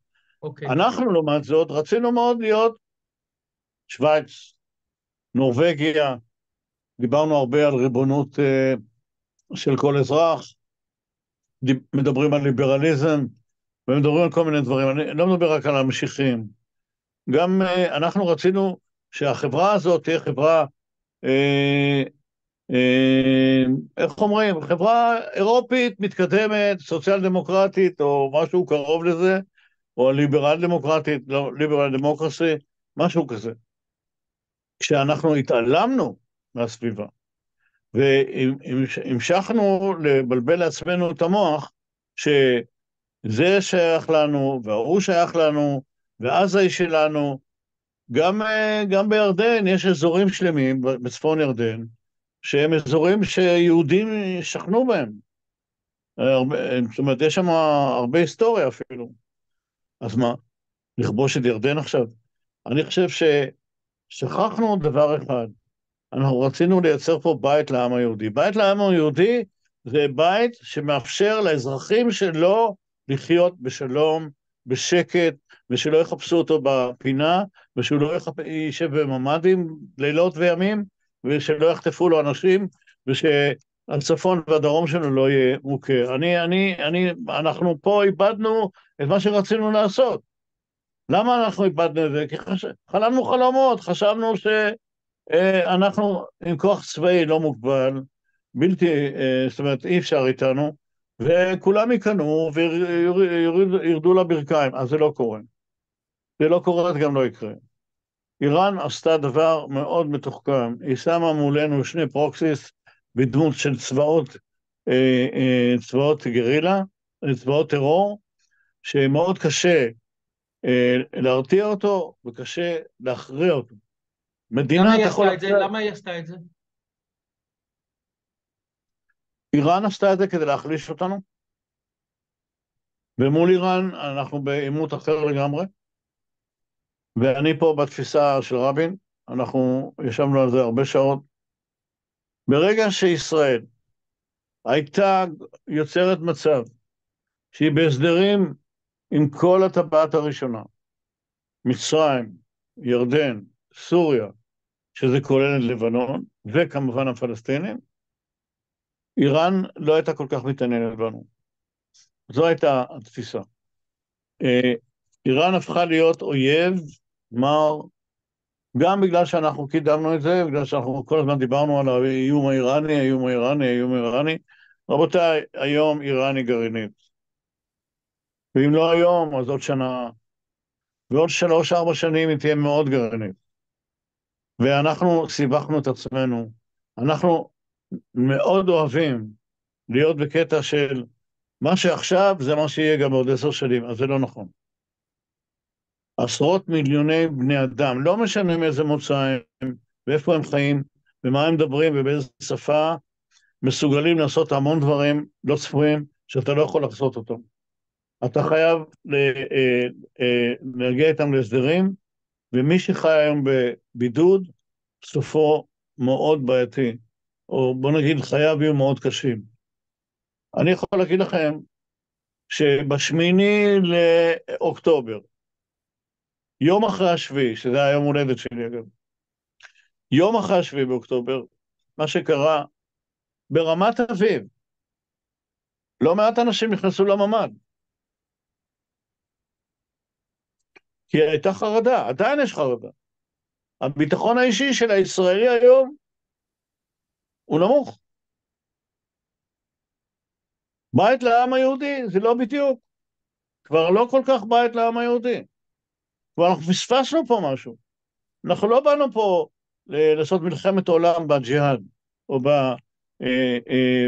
אוקיי. אנחנו, לעומת זאת, רצינו מאוד להיות שוויץ, נורווגיה, דיברנו הרבה על ריבונות של כל אזרח, מדברים על ליברליזם, ומדברים על כל מיני דברים. אני לא מדבר רק על המשיחים. גם אנחנו רצינו שהחברה הזאת תהיה חברה, איך אומרים, חברה אירופית מתקדמת, סוציאל דמוקרטית, או משהו קרוב לזה, או ליברל דמוקרטית, לא, ליברל דמוקרסי, משהו כזה. כשאנחנו התעלמנו מהסביבה, והמשכנו לבלבל לעצמנו את המוח, שזה שייך לנו, והוא שייך לנו, ועזה היא שלנו, גם בירדן יש אזורים שלמים, בצפון ירדן, שהם אזורים שיהודים שכנו בהם. זאת אומרת, יש שם הרבה היסטוריה אפילו. אז מה? לכבוש את ירדן עכשיו? אני חושב ששכחנו דבר אחד. אנחנו רצינו לייצר פה בית לעם היהודי. בית לעם היהודי זה בית שמאפשר לאזרחים שלו לחיות בשלום, בשקט, ושלא יחפשו אותו בפינה, ושהוא לא יישב בממ"דים לילות וימים, ושלא יחטפו לו אנשים, ושהצפון והדרום שלו לא יהיה מוכר. אנחנו פה איבדנו את מה שרצינו לעשות. למה אנחנו איבדנו את זה? כי חלמנו חלומות, חשבנו אנחנו עם כוח צבאי לא מוגבל, זאת אומרת, אי אפשר איתנו, וכולם ייכנו וירדו לברכיים, אז זה לא קורה. זה לא קורה, זה גם לא יקרה. איראן עשתה דבר מאוד מתוחכם, היא שמה מולנו שני פרוקסיס בדמות של צבאות גרילה, צבאות טרור, שמאוד קשה להרתיע אותו, וקשה להכריע אותו. למה היא עשתה את זה? למה היא עשתה את זה? איראן עשתה את זה כדי להחליש אותנו, ומול איראן אנחנו בעימות אחר לגמרי, ואני פה בתפיסה של רבין, אנחנו ישבנו על זה הרבה שעות. ברגע שישראל הייתה יוצרת מצב שהיא בהסדרים עם כל הטבעת הראשונה, מצרים, ירדן, סוריה, שזה כולל את לבנון, וכמובן הפלסטינים, איראן לא הייתה כל כך מתעניינת בנו. זו הייתה התפיסה. איראן הפכה להיות אויב מר, גם בגלל שאנחנו קידמנו את זה, בגלל שאנחנו כל הזמן דיברנו על האיום האיראני, האיום האיראני, האיום האיראני. רבותיי, היום איראן היא גרעינית. ואם לא היום, אז עוד שנה, ועוד 3-4 שנים היא תהיה מאוד גרעינית. ואנחנו סיבכנו את עצמנו. אנחנו מאוד אוהבים להיות בקטע של מה שעכשיו זה מה שיהיה גם בעוד 10 שנים, אז זה לא נכון. עשרות מיליוני בני אדם, לא משנה איזה מוצא הם, ואיפה הם חיים, ומה הם מדברים ובאיזה שפה, מסוגלים לעשות המון דברים לא צפויים, שאתה לא יכול לעשות אותם. אתה חייב להגיע איתם להסדרים, ומי שחי היום בבידוד, סופו מאוד בעייתי, או בוא נגיד חייו יהיו מאוד קשים. אני יכול להגיד לכם, שבשמיני לאוקטובר, יום אחרי השביעי, שזה היום הולדת שלי אגב, יום אחרי השביעי באוקטובר, מה שקרה ברמת אביב, לא מעט אנשים נכנסו לממ"ד. כי הייתה חרדה, עדיין יש חרדה. הביטחון האישי של הישראלי היום הוא נמוך. בית לעם היהודי זה לא בדיוק. כבר לא כל כך בית לעם היהודי. כבר אנחנו פספסנו פה משהו. אנחנו לא באנו פה לעשות מלחמת עולם בג'יהאד, או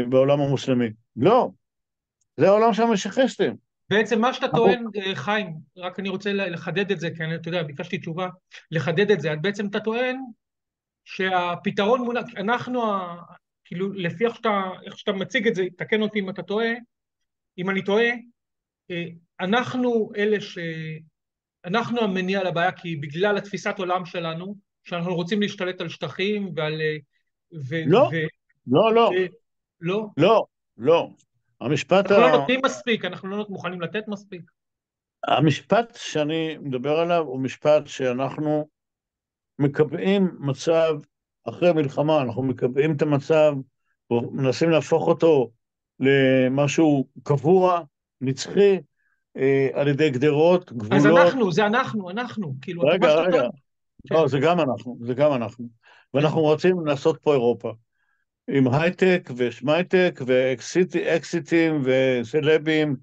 בעולם המוסלמי. לא, זה העולם של המשיחיסטים. בעצם מה שאתה אנחנו- טוען, חיים, רק אני רוצה לחדד את זה, כי אתה יודע, ביקשתי תשובה, לחדד את זה. בעצם אתה טוען שהפתרון מונח, כאילו, לפי איך שאתה מציג את זה, תקן אותי אם אתה טועה, אם אני טועה, אה, אנחנו אלה אנחנו המניע לבעיה, כי בגלל התפיסת עולם שלנו, שאנחנו רוצים להשתלט על שטחים ועל... ו... לא, ו... לא, ו... לא, לא, לא, לא. המשפט, אנחנו לא נותנים מספיק, אנחנו לא מוכנים לתת מספיק. המשפט שאני מדבר עליו הוא משפט שאנחנו מקבעים מצב אחרי מלחמה, אנחנו מקבעים את המצב, מנסים להפוך אותו למשהו קבוע, נצחי, על ידי גדרות, אז גבולות. אנחנו, כאילו, מה רגע, שאתה רגע, טוען. כן, לא, זה גם אנחנו, זה גם אנחנו. כן. ואנחנו רוצים לעשות פה אירופה. עם הייטק ושמייטק ואקסיטים וסלבים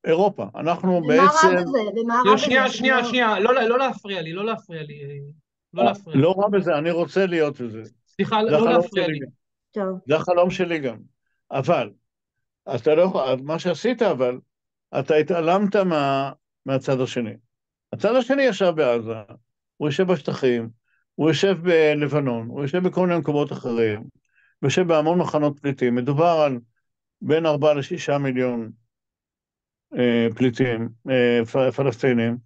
ואירופה. אנחנו ומה רע בעצם, בזה? ומה לא, רע בזה? שנייה, לא להפריע לי, לא להפריע לי, לא להפריע לי. לא רע בזה, אני רוצה להיות בזה. סליחה, זה לא החלום להפריע שלי לי. גם. טוב. זה החלום שלי גם. אבל, אז אתה לא יכול, מה שעשית אבל, אתה התעלמת מהצד השני. הצד השני ישב בעזה, הוא יושב בשטחים, הוא יושב בלבנון, הוא יושב בכל מיני מקומות אחרים, הוא יושב בהמון מחנות פליטים. מדובר על בין 4 ל-6 מיליון פליטים פלסטינים,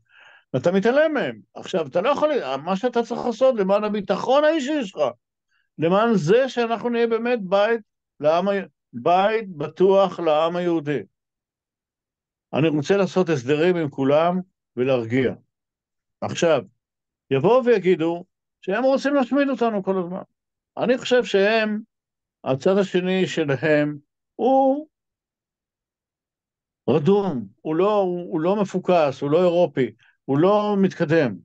ואתה מתעלם מהם. עכשיו, אתה לא יכול, מה שאתה צריך לעשות למען הביטחון האישי שלך, למען זה שאנחנו נהיה באמת בית בטוח לעם היהודי. אני רוצה לעשות הסדרים עם כולם ולהרגיע. עכשיו, יבואו ויגידו שהם רוצים להשמיד אותנו כל הזמן. אני חושב שהם, הצד השני שלהם, הוא רדום, הוא לא מפוקס, הוא לא אירופי, הוא לא מתקדם.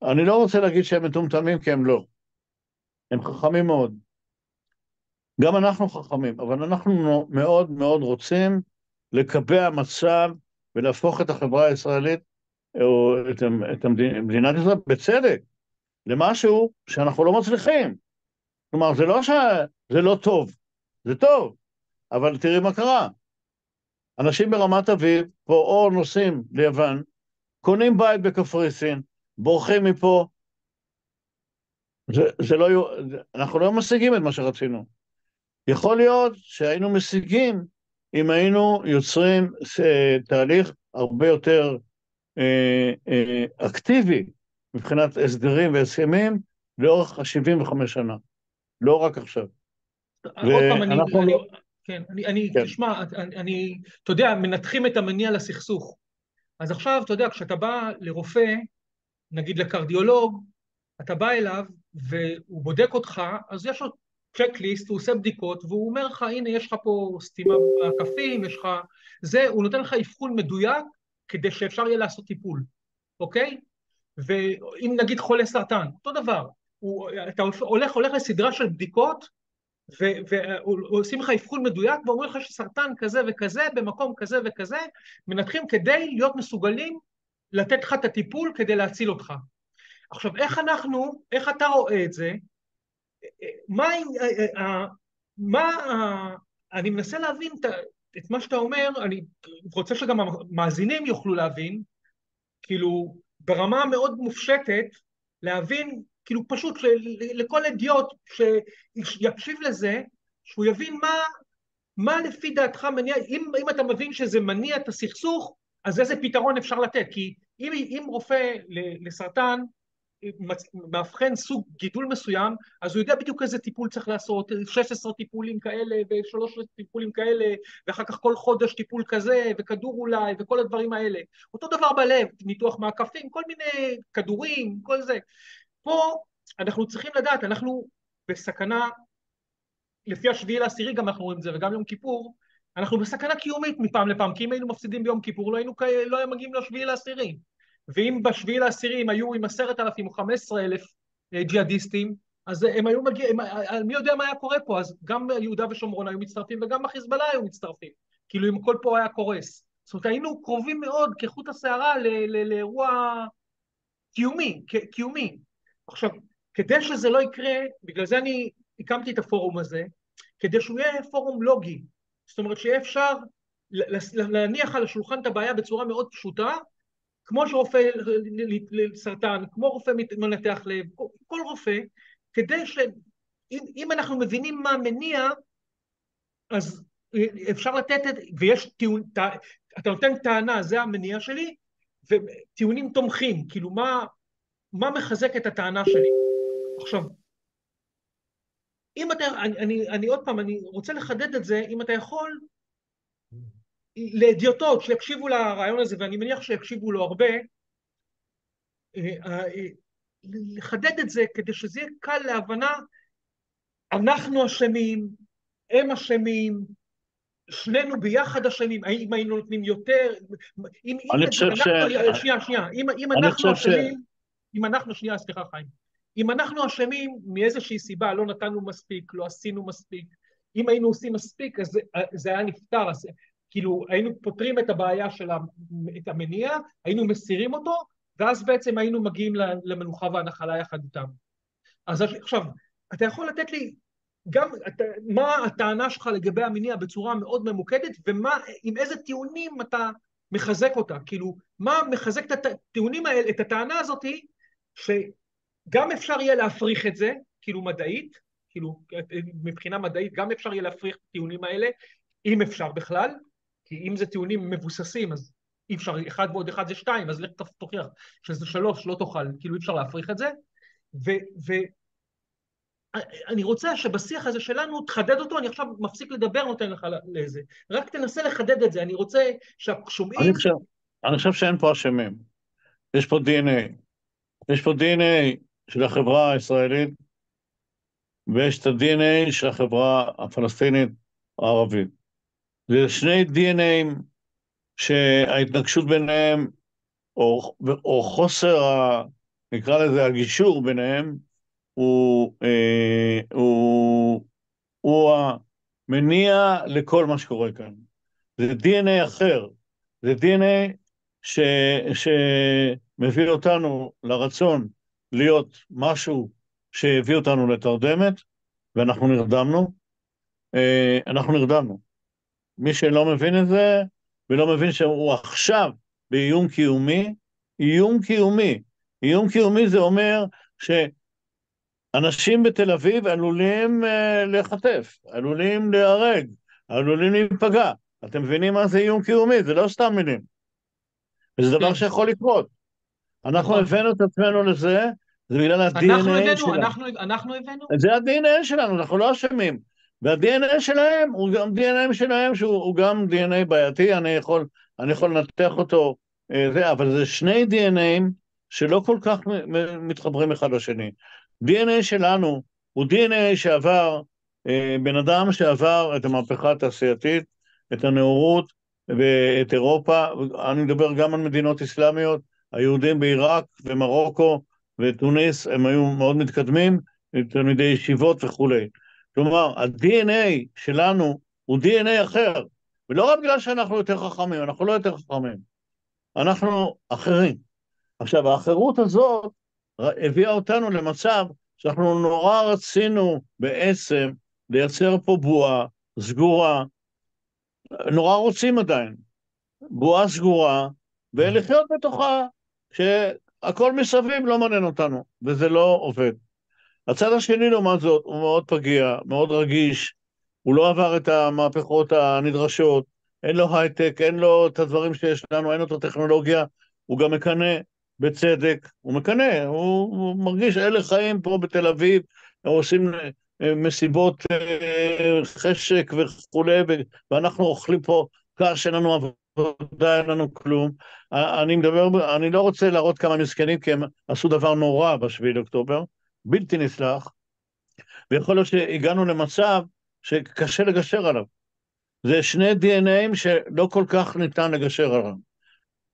אני לא רוצה להגיד שהם מטומטמים, כי הם לא. הם חכמים מאוד. גם אנחנו חכמים, אבל אנחנו מאוד מאוד רוצים לקבע מצב ולהפוך את החברה הישראלית, או את מדינת ישראל, בצדק, למשהו שאנחנו לא מצליחים. כלומר, זה לא שזה לא טוב, זה טוב, אבל תראי מה קרה. אנשים ברמת אביב, פה או נוסעים ליוון, קונים בית בקפריסין, בורחים מפה, זה לא, אנחנו לא משיגים את מה שרצינו. יכול להיות שהיינו משיגים אם היינו יוצרים תהליך הרבה יותר אקטיבי מבחינת הסדרים והסכמים לאורך ה-75 שנה, לא רק עכשיו. עוד פעם, ואנחנו לא... כן, כן. תשמע, אתה יודע, מנתחים את המניע לסכסוך. אז עכשיו, אתה יודע, כשאתה בא לרופא, נגיד לקרדיולוג, אתה בא אליו והוא בודק אותך, אז יש לו צ'קליסט, הוא עושה בדיקות, והוא אומר לך, הנה, יש לך פה סתימה בקפים, יש לך... הוא נותן לך אבחון מדויק כדי שאפשר יהיה לעשות טיפול, אוקיי? ואם נגיד חולה סרטן, אותו דבר, אתה הולך לסדרה של בדיקות, ועושים לך אבחון מדויק, ואומרים לך שסרטן כזה וכזה, במקום כזה וכזה, מנתחים כדי להיות מסוגלים לתת לך את הטיפול כדי להציל אותך. עכשיו, איך אתה רואה את זה? מה, אני מנסה להבין את מה שאתה אומר, אני רוצה שגם המאזינים יוכלו להבין, כאילו, ברמה מאוד מופשטת, להבין, כאילו, פשוט לכל אדיוט שיקשיב לזה, שהוא יבין מה לפי דעתך מניע, אם אתה מבין שזה מניע את הסכסוך, אז איזה פתרון אפשר לתת? כי אם רופא לסרטן מאבחן סוג גידול מסוים, אז הוא יודע בדיוק איזה טיפול צריך לעשות, 16 טיפולים כאלה ו13 טיפולים כאלה, ואחר כך כל חודש טיפול כזה, וכדור אולי, וכל הדברים האלה. אותו דבר בלב, ניתוח מעקפים, כל מיני כדורים, כל זה. פה אנחנו צריכים לדעת, אנחנו בסכנה, לפי השביעי לעשירי גם אנחנו רואים את זה, וגם יום כיפור, אנחנו בסכנה קיומית מפעם לפעם, כי אם היינו מפסידים ביום כיפור, לא היינו מגיעים לשביעי לעשירי. ואם בשביעי לעשירי הם היו עם 10,000 או 15,000 ג'יהאדיסטים, אז הם היו מגיעים, מי יודע מה היה קורה פה, אז גם יהודה ושומרון היו מצטרפים, וגם החיזבאללה היו מצטרפים, כאילו אם הכל פה היה קורס. זאת אומרת, היינו קרובים מאוד כחוט השערה לאירוע קיומי. עכשיו, כדי שזה לא יקרה, בגלל זה אני הקמתי את הפורום הזה, כדי שהוא יהיה פורום לוגי. זאת אומרת שיהיה אפשר להניח על השולחן את הבעיה בצורה מאוד פשוטה, כמו שרופא לסרטן, כמו רופא מנתח לב, כל רופא, כדי שאם אנחנו מבינים מה מניע, אז אפשר לתת, ויש טיעון, אתה נותן טענה, זה המניע שלי, וטיעונים תומכים, כאילו מה מחזק את הטענה שלי. עכשיו, אם אתה, אני עוד פעם, אני רוצה לחדד את זה, אם אתה יכול, לאדיוטות שיקשיבו לרעיון הזה, ואני מניח שיקשיבו לו הרבה, לחדד את זה כדי שזה יהיה קל להבנה, אנחנו אשמים, הם אשמים, שנינו ביחד אשמים, האם היינו נותנים יותר, אני חושב שנייה, אם אנחנו אשמים, אם אנחנו, שנייה, סליחה חיים, אם אנחנו אשמים מאיזושהי סיבה, לא נתנו מספיק, לא עשינו מספיק, אם היינו עושים מספיק, אז זה היה נפתר, אז כאילו היינו פותרים את הבעיה של את המניע, היינו מסירים אותו, ואז בעצם היינו מגיעים למנוחה והנחלה יחד איתם. אז עכשיו, אתה יכול לתת לי גם מה הטענה שלך לגבי המניע בצורה מאוד ממוקדת, עם איזה טיעונים אתה מחזק אותה, כאילו, מה מחזק את הטיעונים האלה, את הטענה הזאת, שגם אפשר יהיה להפריך את זה, כאילו מדעית, כאילו, מבחינה מדעית, גם אפשר יהיה להפריך את הטיעונים האלה, אם אפשר בכלל, כי אם זה טיעונים מבוססים, אז אי אפשר, 1 ועוד 1 זה 2, אז לך תוכיח שזה 3, לא תוכל, כאילו אי אפשר להפריך את זה, אני רוצה שבשיח הזה שלנו תחדד אותו, אני עכשיו מפסיק לדבר, נותן לך לזה. רק תנסה לחדד את זה, אני רוצה שהשומעים... אני חושב שאין פה אשמים. יש פה DNA. יש פה DNA של החברה הישראלית, ויש את ה-DNA של החברה הפלסטינית הערבית. זה שני DNAים שההתנגשות ביניהם, או חוסר, נקרא לזה הגישור ביניהם, הוא המניע לכל מה שקורה כאן. זה DNA אחר, זה DNA שמביא אותנו לרצון להיות משהו שהביא אותנו לתרדמת, ואנחנו נרדמנו. אנחנו נרדמנו. מי שלא מבין את זה, ולא מבין שהוא עכשיו באיום קיומי, איום קיומי. איום קיומי זה אומר אנשים בתל אביב עלולים להיחטף, עלולים להיהרג, עלולים להיפגע. אתם מבינים מה זה איום קיומי? זה לא סתם מילים. וזה דבר שיכול לקרות. אנחנו הבאנו את עצמנו לזה, זה בגלל ה-DNA שלנו. אנחנו הבאנו? זה ה-DNA שלנו, אנחנו לא אשמים. וה-DNA שלהם, הוא גם DNA שלהם, שהוא גם DNA בעייתי, אני יכול לנתח אותו, אבל זה שני DNAים שלא כל כך מתחברים אחד לשני. DNA שלנו הוא DNA שעבר, בן אדם שעבר את המהפכה התעשייתית, את הנאורות ואת אירופה, אני מדבר גם על מדינות אסלאמיות, היהודים בעיראק ומרוקו וטוניס, הם היו מאוד מתקדמים, תלמידי ישיבות וכו'. כלומר, ה-DNA שלנו הוא DNA אחר, ולא רק בגלל שאנחנו יותר חכמים, אנחנו לא יותר חכמים, אנחנו אחרים. עכשיו, האחרות הזאת הביאה אותנו למצב שאנחנו נורא רצינו בעצם לייצר פה בועה סגורה, נורא רוצים עדיין, בועה סגורה, ולחיות בתוכה, שהכל מסביב לא מעניין אותנו, וזה לא עובד. הצד השני לעומת זאת, הוא מאוד פגיע, מאוד רגיש, הוא לא עבר את המהפכות הנדרשות, אין לו הייטק, אין לו את הדברים שיש לנו, אין לו את הטכנולוגיה, הוא גם מקנה בצדק, הוא מקנה, הוא מרגיש אלה חיים פה בתל אביב, עושים מסיבות חשק וכו', ואנחנו אוכלים פה קש, אין לנו עבודה, אין לנו כלום. אני לא רוצה להראות כמה מסכנים, כי הם עשו דבר נורא ב7 לאוקטובר, בלתי נסלח, ויכול להיות שהגענו למצב שקשה לגשר עליו. זה שני DNAים שלא כל כך ניתן לגשר עליו.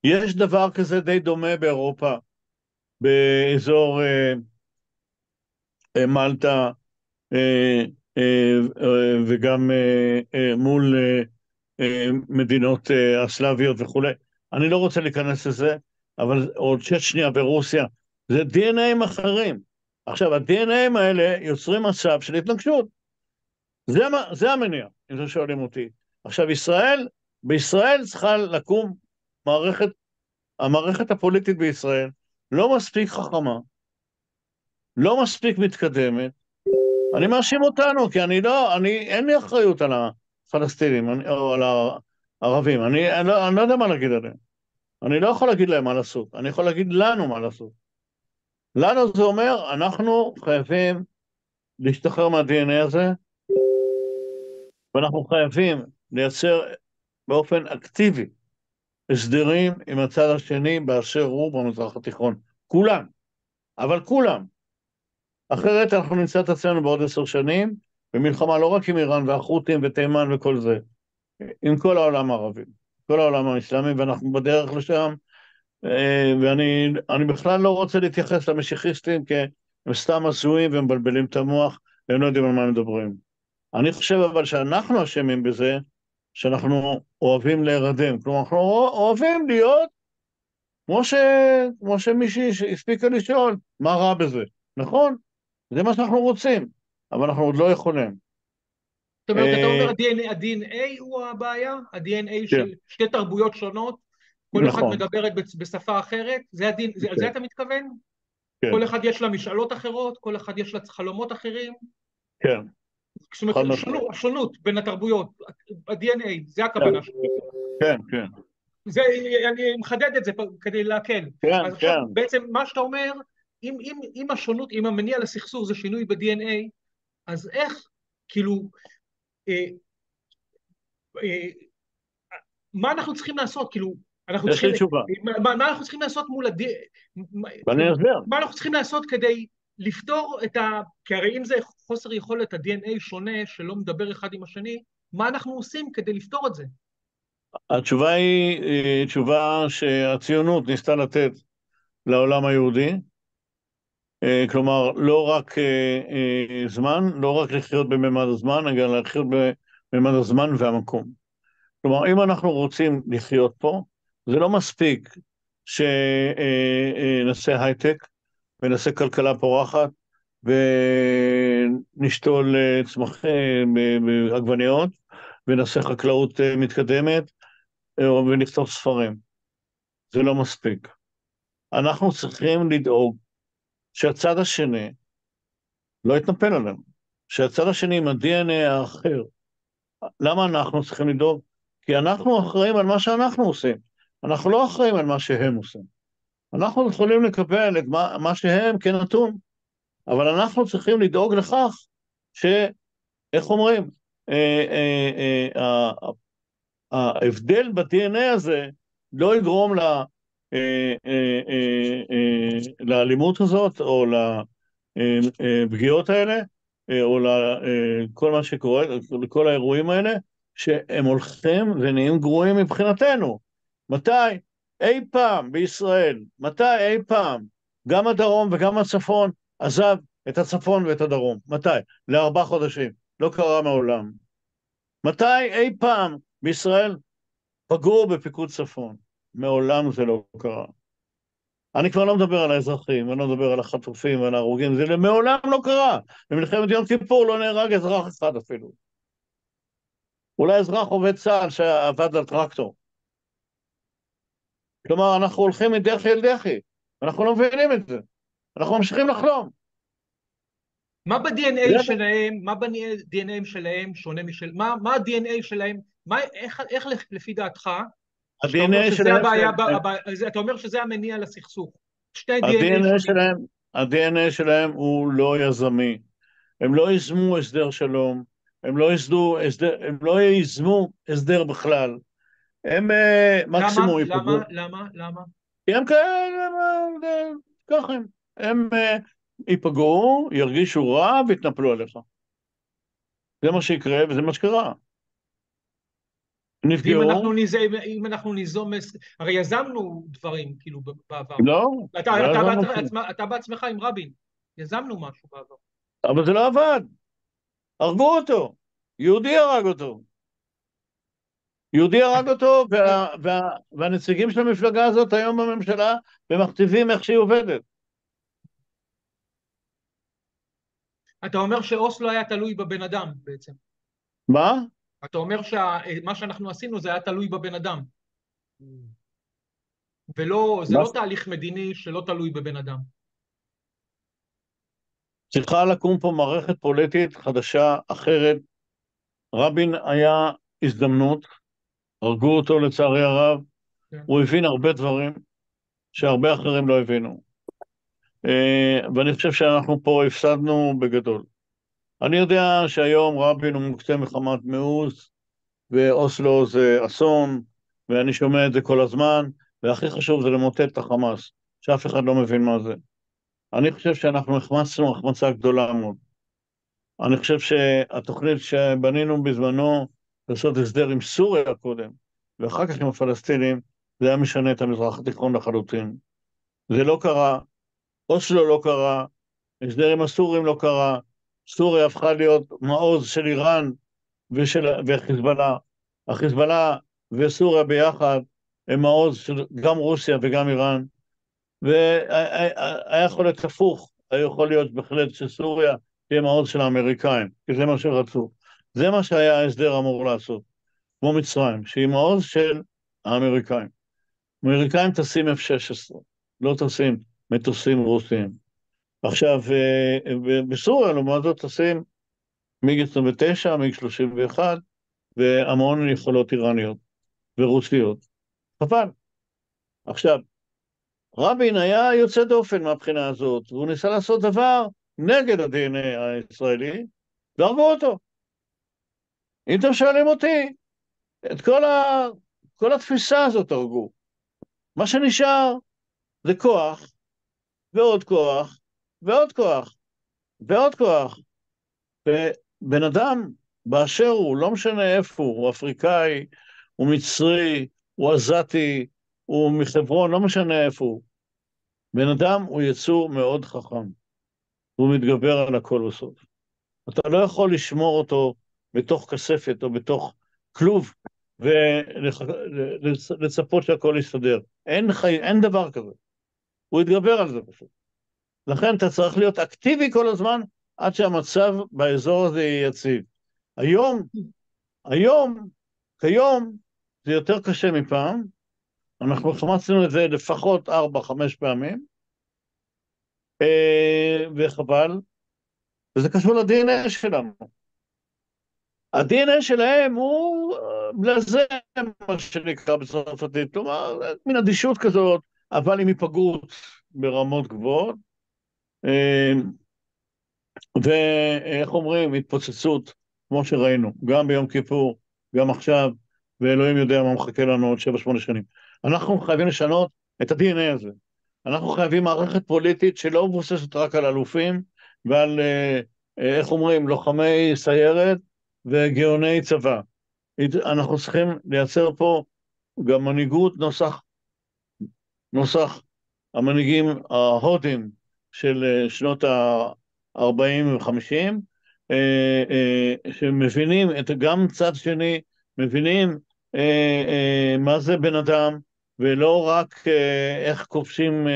יש דבר כזה די דומה באירופה, באזור מלטה, וגם מול מדינות הסלאביות וכו'. אני לא רוצה להיכנס לזה, אבל עוד צ'צ'ניה ברוסיה, זה DNAים אחרים. עכשיו, ה-DNA האלה יוצרים מצב של התנגשות. זה המניע, אם אתם שואלים אותי. עכשיו, בישראל צריכה לקום המערכת הפוליטית בישראל לא מספיק חכמה, לא מספיק מתקדמת. אני מאשים אותנו, כי אין לי אחריות על הפלסטינים או על הערבים. אני לא יודע מה להגיד עליהם. אני לא יכול להגיד להם מה לעשות, אני יכול להגיד לנו מה לעשות. לנו זה אומר, אנחנו חייבים להשתחרר מה-DNA הזה, ואנחנו חייבים לייצר באופן אקטיבי הסדרים עם הצד השני באשר הוא במזרח התיכון. כולם, אבל כולם. אחרת אנחנו נמצא את עצמנו בעוד 10 שנים, במלחמה לא רק עם איראן והחות'ים ותימן וכל זה, עם כל העולם הערבי, כל העולם האסלאמי, ואנחנו בדרך לשם, ואני בכלל לא רוצה להתייחס למשיחיסטים, כי הם סתם הזויים והם מבלבלים את המוח, והם לא יודעים על מה הם מדברים. אני חושב אבל שאנחנו אשמים בזה, שאנחנו אוהבים להירדם, כלומר אנחנו אוהבים להיות, כמו שמישהי הספיקה לשאול, מה רע בזה? נכון? זה מה שאנחנו רוצים, אבל אנחנו עוד לא יכולים. זאת אומרת, אתה אומר ה-DNA הוא הבעיה? ה-DNA כן, של שתי תרבויות שונות, כל אחת נכון, מדברת בשפה אחרת? על זה כן, אתה מתכוון? כן, כל אחד יש לה משאלות אחרות, כל אחד יש לה חלומות אחרים? כן, זאת אומרת, חד משמעית. שונות בין התרבויות, ה-DNA, זה כן, הכוונה שלי. כן, כן, זה, אני מחדד את זה כדי להקל. כן, אז עכשיו, כן. בעצם מה שאתה אומר, אם השונות, אם המניע לסכסוך זה שינוי ב-DNA, אז איך, כאילו, אה, אה, מה אנחנו צריכים לעשות? כאילו, אנחנו יש צריכים, לי תשובה, מה אנחנו צריכים לעשות מול ואני אסביר. מה אנחנו צריכים לעשות כדי לפתור כי הרי אם זה חוסר יכולת, ה-DNA שונה, שלא מדבר אחד עם השני, מה אנחנו עושים כדי לפתור את זה? התשובה היא תשובה שהציונות ניסתה לתת לעולם היהודי, כלומר, לא רק זמן, לא רק לחיות בממד הזמן, אלא לחיות בממד הזמן והמקום. כלומר, אם אנחנו רוצים לחיות פה, זה לא מספיק שנעשה הייטק, ונעשה כלכלה פורחת, ונשתול צמחים ועגבניות, ונעשה חקלאות מתקדמת, ונכתוב ספרים. זה לא מספיק. אנחנו צריכים לדאוג שהצד השני לא יתנפל עלינו, שהצד השני עם ה-DNA האחר. למה אנחנו צריכים לדאוג? כי אנחנו אחראים על מה שאנחנו עושים. אנחנו לא אחראים על מה שהם עושים. אנחנו יכולים לקבל את מה שהם כנתון, אבל אנחנו צריכים לדאוג לכך איך אומרים, ההבדל ב-DNA הזה לא יגרום לאלימות הזאת, או לפגיעות האלה, או לכל מה שקורה, לכל האירועים האלה, שהם הולכים ונהיים גרועים מבחינתנו. מתי אי פעם בישראל, מתי אי פעם, גם הדרום וגם הצפון עזב את הצפון ואת הדרום? מתי? ל4 חודשים. לא קרה מעולם. מתי אי פעם בישראל פגעו בפיקוד צפון? מעולם זה לא קרה. אני כבר לא מדבר על האזרחים, אני לא מדבר על החטופים ועל ההרוגים, זה מעולם לא קרה. במלחמת יום כיפור לא נהרג אזרח אחד אפילו. אולי אזרח עובד צה"ל שעבד על טרקטור. כלומר, אנחנו הולכים מדחי אל דחי, אנחנו לא מבינים את זה. אנחנו ממשיכים לחלום. מה ב-DNA שלהם, מה ב-DNA שלהם שונה מה ה-DNA שלהם, איך לפי דעתך, שאתה אומר ה-DNA שזה שלהם, הבעיה, אתה אומר שזה המניע לסכסוך. שתי DNA ה-DNA שונים. שלהם, ה-DNA שלהם הוא לא יזמי. הם לא יזמו הסדר שלום, הם לא יזמו הסדר בכלל. הם מקסימום ייפגעו. למה? כי הם כאלה, ככה הם ייפגעו, ירגישו רע ויתנפלו עליך. זה מה שיקרה וזה מה שקרה. נפגעו. אם אנחנו ניזום, הרי יזמנו דברים, כאילו, בעבר. לא, לא יזמנו. אתה בעצמך עם רבין, יזמנו משהו בעבר. אבל זה לא עבד. הרגו אותו. יהודי הרג אותו. יהודי הרג אותו, והנציגים של המפלגה הזאת היום בממשלה, ומכתיבים איך שהיא עובדת. אתה אומר שאוסלו היה תלוי בבן אדם בעצם. מה? אתה אומר שמה שאנחנו עשינו זה היה תלוי בבן אדם, ולא, זה מה? לא תהליך מדיני שלא תלוי בבן אדם. צריכה לקום פה מערכת פוליטית חדשה, אחרת. רבין היה הזדמנות, הרגו אותו לצערי הרב, כן. הוא הבין הרבה דברים שהרבה אחרים לא הבינו. ואני חושב שאנחנו פה הפסדנו בגדול. אני יודע שהיום רבין הוא מוקצה מחמת מיאוס, ואוסלו זה אסון, ואני שומע את זה כל הזמן, והכי חשוב זה למוטט את החמאס, שאף אחד לא מבין מה זה. אני חושב שאנחנו החמצנו החמצה גדולה מאוד. אני חושב שהתוכנית שבנינו בזמנו, לעשות הסדר עם סוריה קודם, ואחר כך עם הפלסטינים, זה היה משנה את המזרח התיכון לחלוטין. זה לא קרה, אוסלו לא קרה, הסדר עם הסורים לא קרה, סוריה הפכה להיות מעוז של איראן וחיזבאללה. החיזבאללה וסוריה ביחד הם מעוז של גם רוסיה וגם איראן, והיה יכול להיות הפוך, היה יכול להיות בהחלט שסוריה תהיה מעוז של האמריקאים, כי זה מה שרצו. זה מה שהיה ההסדר אמור לעשות, כמו מצרים, שהיא מעוז של האמריקאים. האמריקאים טסים F-16, לא טסים מטוסים רוסיים. עכשיו, בסוריה, לעומת זאת, טסים מיג 29, מיג 31, והמון יכולות איראניות ורוסיות. חבל. עכשיו, רבין היה יוצא דופן מהבחינה הזאת, והוא ניסה לעשות דבר נגד ה-DNA הישראלי, והרגו אותו. אם אתם שואלים אותי, את כל התפיסה הזאת הרגו. מה שנשאר זה כוח, ועוד כוח, ועוד כוח, ועוד כוח. ובן אדם באשר הוא, לא משנה איפה הוא אפריקאי, הוא מצרי, הוא עזתי, הוא מחברון, לא משנה איפה הוא. בן אדם הוא יצור מאוד חכם, והוא מתגבר על הכל בסוף. אתה לא יכול לשמור אותו בתוך כספת או בתוך כלוב, ולצפות שהכל יסתדר. אין דבר כזה. הוא יתגבר על זה פשוט. לכן אתה צריך להיות אקטיבי כל הזמן, עד שהמצב באזור הזה יהיה יציב. כיום, זה יותר קשה מפעם, אנחנו חמצנו את זה לפחות 4-5 פעמים, וחבל, וזה קשור ל-DNA שלנו. ה-DNA שלהם הוא בלזם, מה שנקרא בצרפתית, כלומר, מן אדישות כזאת, אבל עם היפגעות ברמות גבוהות, ואיך אומרים, התפוצצות, כמו שראינו, גם ביום כיפור, גם עכשיו, ואלוהים יודע מה מחכה לנו עוד 7-8 שנים. אנחנו חייבים לשנות את ה-DNA הזה. אנחנו חייבים מערכת פוליטית שלא מבוססת רק על אלופים, ועל, איך אומרים, לוחמי סיירת וגאוני צבא. אנחנו צריכים לייצר פה גם מנהיגות נוסח המנהיגים ההודים של שנות ה-40 ו-50, שמבינים, גם צד שני, מבינים מה זה בן אדם, ולא רק איך כובשים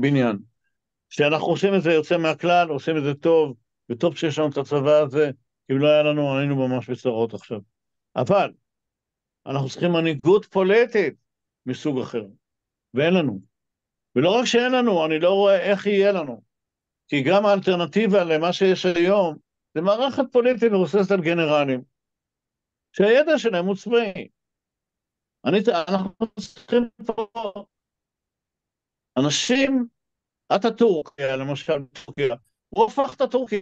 בניין. כשאנחנו עושים את זה יוצא מהכלל, עושים את זה טוב, וטוב שיש לנו את הצבא הזה, כי אם לא היה לנו, היינו ממש בצרות עכשיו. אבל אנחנו צריכים מנהיגות פוליטית מסוג אחר, ואין לנו. ולא רק שאין לנו, אני לא רואה איך יהיה לנו. כי גם האלטרנטיבה למה שיש היום, זה מערכת פוליטית מבוססת על גנרלים, שהידע שלהם הוא צבאי. אנחנו צריכים פה אנשים, אטאטורק, למשל, הוא הפך את הטורקים,